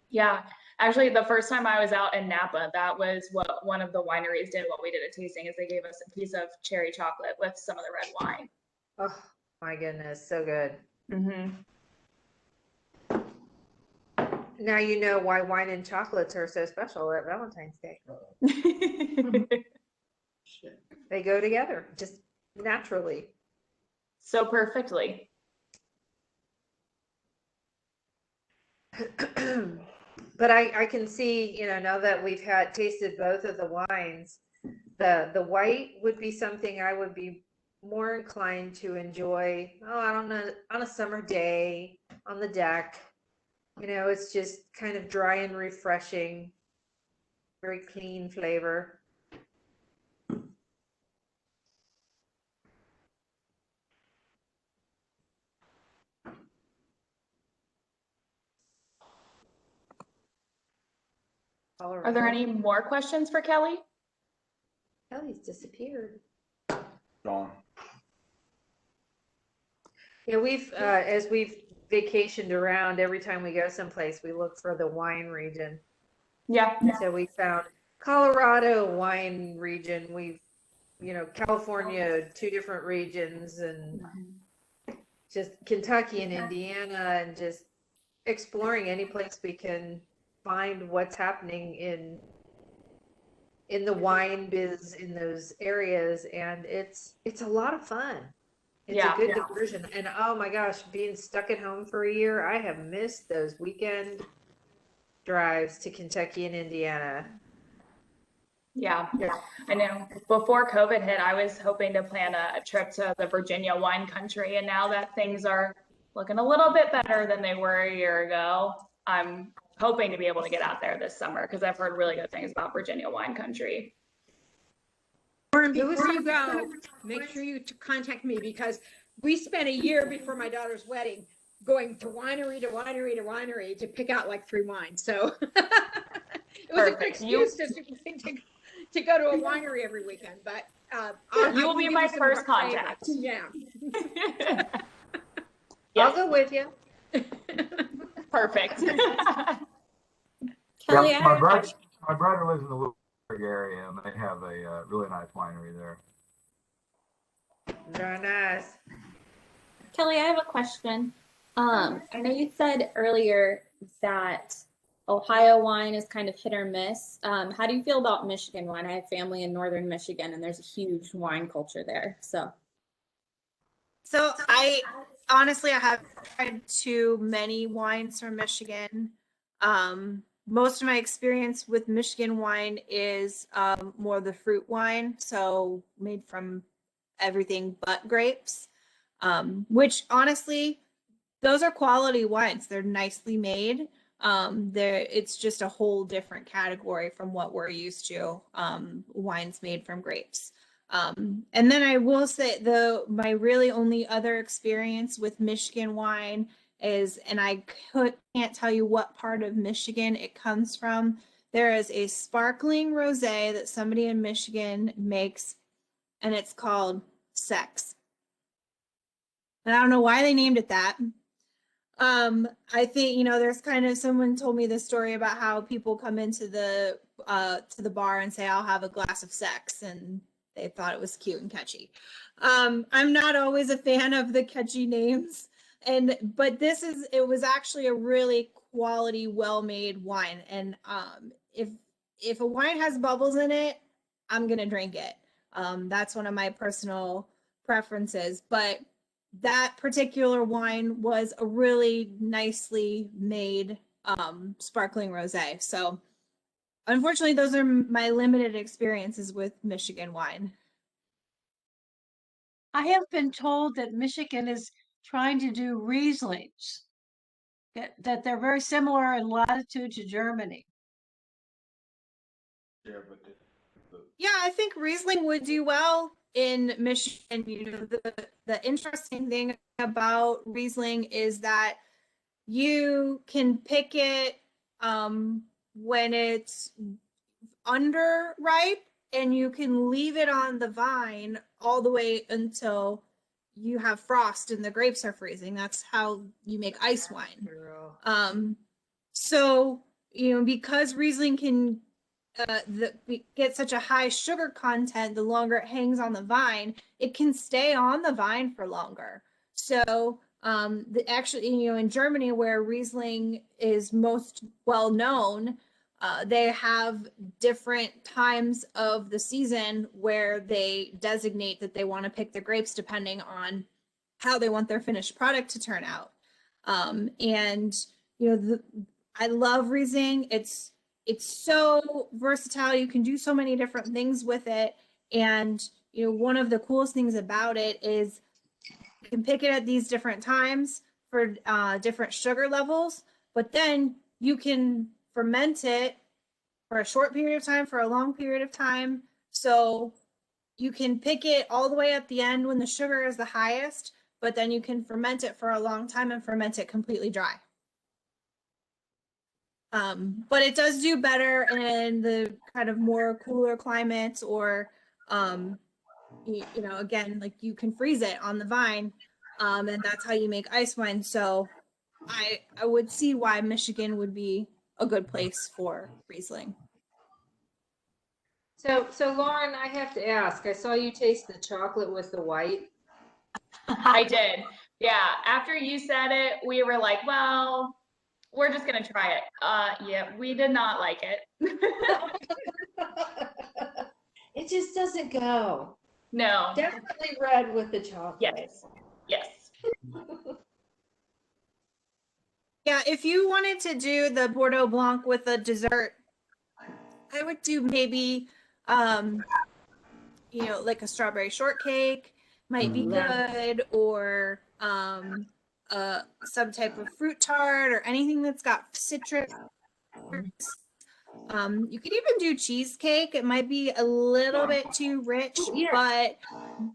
Yeah. Actually, the first time I was out in Napa, that was what one of the wineries did when we did a tasting, is they gave us a piece of cherry chocolate with some of the red wine. Oh my goodness, so good. Mm-hmm. Now you know why wine and chocolates are so special at Valentine's Day. They go together just naturally. So perfectly. but I can see, you know, now that we've tasted both of the wines, the white would be something I would be more inclined to enjoy. Oh, I don't know, on a summer day on the deck. You know, it's just kind of dry and refreshing, very clean flavor. Are there any more questions for Kelly? Kelly's disappeared. Gone. Yeah, as we've vacationed around, every time we go someplace, we look for the wine region. Yeah. So we found Colorado wine region. We've, you know, California, 2 different regions, and just Kentucky and Indiana, and just exploring any place we can find what's happening in the wine biz in those areas. And it's a lot of fun. It's a good diversion. And oh my gosh, being stuck at home for a year, I have missed those weekend drives to Kentucky and Indiana. Yeah, I know. Before COVID hit, I was hoping to plan a trip to the Virginia wine country, and now that things are looking a little bit better than they were a year ago, I'm hoping to be able to get out there this summer because I've heard really good things about Virginia wine country. Lauren, before you go, make sure you contact me, because we spent a year before my daughter's wedding going to winery to winery to winery to pick out like 3 wines. So it was a quick excuse to go to a winery every weekend. But you will be my first contact. Yeah. I'll go with you. Perfect. Kelly, yeah, my brother lives in the Lewisburg area, and they have a really nice winery there. Very nice. Kelly, I have a question. I know you said earlier that Ohio wine is kind of hit or miss. How do you feel about Michigan wine? I have family in northern Michigan, and there's a huge wine culture there. So I honestly, I haven't tried too many wines from Michigan. Most of my experience with Michigan wine is more the fruit wine, so made from everything but grapes, which honestly, those are quality wines. They're nicely made. It's just a whole different category from what we're used to, wines made from grapes. And then I will say my really only other experience with Michigan wine is, and I can't tell you what part of Michigan it comes from. There is a sparkling rosé that somebody in Michigan makes, and it's called Sex. And I don't know why they named it that. I think, you know, there's kind of, someone told me the story about how people come into the bar and say, I'll have a glass of sex, and they thought it was cute and catchy. I'm not always a fan of the catchy names, but it was actually a really quality, well-made wine. And if a wine has bubbles in it, I'm gonna drink it. That's one of my personal preferences, but that particular wine was a really nicely made sparkling rosé. So unfortunately, those are my limited experiences with Michigan wine. I have been told that Michigan is trying to do Rieslings, that they're very similar in latitude to Germany. Yeah, I think Riesling would do well in Michigan. You know, the interesting thing about Riesling is that you can pick it when it's underripe, and you can leave it on the vine all the way until you have frost and the grapes are freezing. That's how you make ice wine. So, you know, because Riesling can get such a high sugar content, the longer it hangs on the vine, it can stay on the vine for longer. So actually, you know, in Germany, where Riesling is most well known, they have different times of the season where they designate that they want to pick the grapes depending on how they want their finished product to turn out. And, you know, I love Riesling. It's so versatile. You can do so many different things with it. And, you know, one of the coolest things about it is you can pick it at these different times for different sugar levels, but then you can ferment it for a short period of time, for a long period of time. So you can pick it all the way at the end when the sugar is the highest, but then you can ferment it for a long time and ferment it completely dry. But it does do better in the kind of more cooler climates, or, you know, again, like you can freeze it on the vine, and that's how you make ice wine. So I would see why Michigan would be a good place for Riesling. So Lauren, I have to ask, I saw you taste the chocolate with the white. I did. Yeah. After you said it, we were like, well, we're just going to try it. Yeah, we did not like it. It just doesn't go. No. Definitely red with the chocolate. Yes. Yes. Yeah, if you wanted to do the Bordeaux Blanc with a dessert, I would do maybe, you know, like a strawberry shortcake might be good, or some type of fruit tart, or anything that's got citrus. You could even do cheesecake. It might be a little bit too rich, but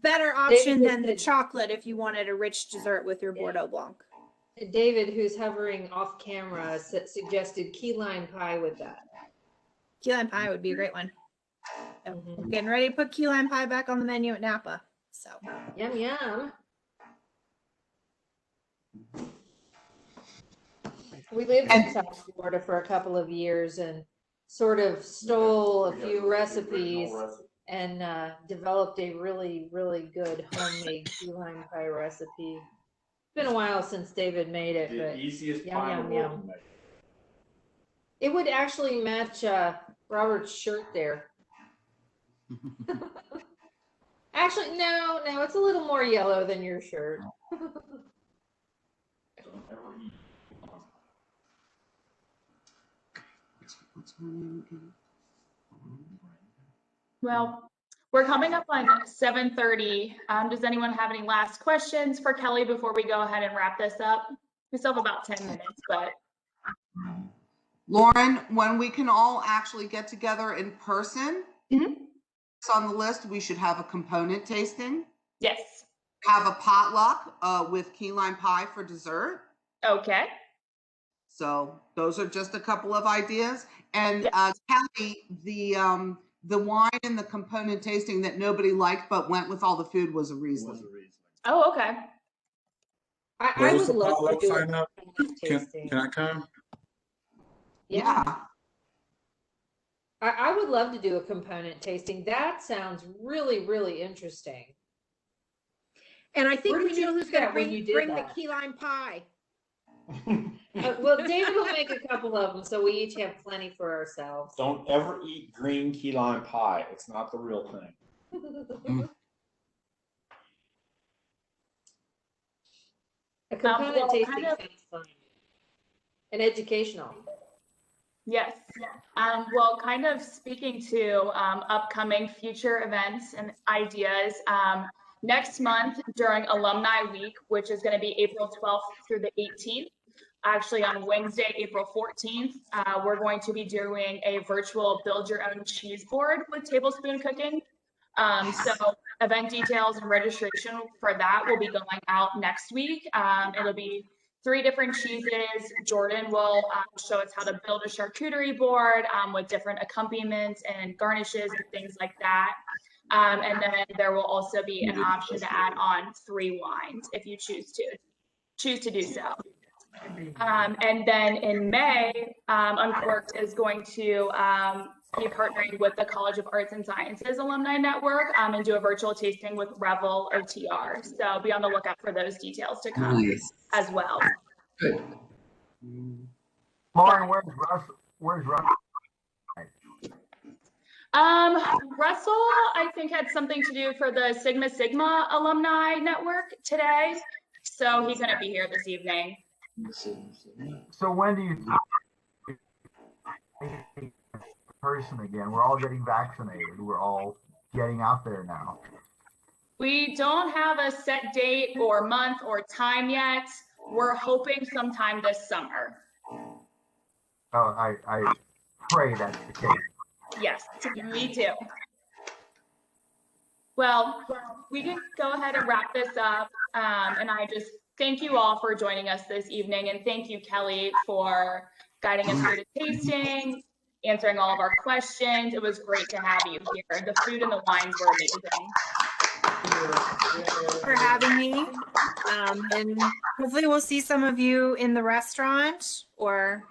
better option than the chocolate if you wanted a rich dessert with your Bordeaux Blanc. David, who's hovering off camera, suggested key lime pie with that. Key lime pie would be a great one. So we're getting ready to put key lime pie back on the menu at Napa. So yum yum. We lived in South Florida for a couple of years and sort of stole a few recipes and developed a really, really good homemade key lime pie recipe. It's been a while since David made it, but easiest yum, pie in yum, the world yum. to make. It would actually match Robert's shirt there. Actually, no, it's a little more yellow than your shirt. Well, we're coming up on 7:30. Does anyone have any last questions for Kelly before we go ahead and wrap this up? We still have about 10 minutes, but. Lauren, when we can all actually get together in person, it's on the list, we should have a component tasting. Yes. Have a potluck with key lime pie for dessert. Okay. So those are just a couple of ideas. And Kelly, the wine and the component tasting that nobody liked but went with all the food was a Riesling. Oh, okay. I would love to do sign up? tasting. Can I come? Yeah. I would love to do a component tasting. That sounds really, really interesting. And I think Where we did you know who's do going that to when you did bring the that? key lime pie. Well, David will make a couple of them, so we each have plenty for ourselves. Don't ever eat green key lime pie. It's not the real thing. A component well, tasting kind of- sounds fun and educational. Yes. Well, kind of speaking to upcoming future events and ideas, next month during Alumni Week, which is going to be April 12th through the 18th, actually on Wednesday, April 14th, we're going to be doing a virtual build your own cheese board with tablespoon cooking. So event details and registration for that will be going out next week. It'll be 3 different cheeses. Jordan will show us how to build a charcuterie board with different accompaniments and garnishes and things like that. And then there will also be an option to add on 3 wines if you choose to do so. And then in May, UnCorked is going to be partnering with the College of Arts and Sciences Alumni Network and do a virtual tasting with Revel OTR. So be on the lookout for those details to come as well. Good. Lauren, where's Russ? Russell, I think, had something to do for the Sigma Sigma Alumni Network today. So he couldn't be here this evening. So when do you person again. We're all getting vaccinated. We're all getting out there now. We don't have a set date or month or time yet. We're hoping sometime this summer. Oh, I pray that's the case. Yes, me too. Well, we can go ahead and wrap this up. And I just thank you all for joining us this evening. And thank you, Kelly, for guiding us through the tasting, answering all of our questions. It was great to have you here. The food and the wines were amazing. For having me. And hopefully we'll see some of you in the restaurant or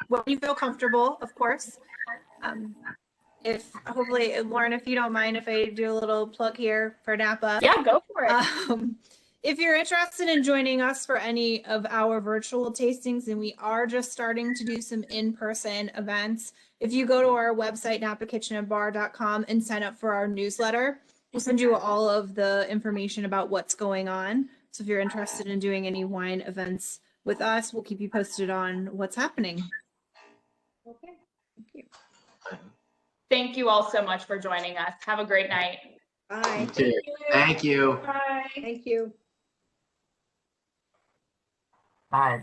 when you feel comfortable, of course. If hopefully, Lauren, if you don't mind, if I do a little plug here for Napa. Yeah, go for it. If you're interested in joining us for any of our virtual tastings, and we are just starting to do some in-person events, if you go to our website, napakitchenandbar.com, and sign up for our newsletter, we'll send you all of the information about what's going on. So if you're interested in doing any wine events with us, we'll keep you posted on what's happening. Okay, thank you. Thank you all so much for joining us. Have a great night. Bye. Thank you. Bye. Thank you. Bye.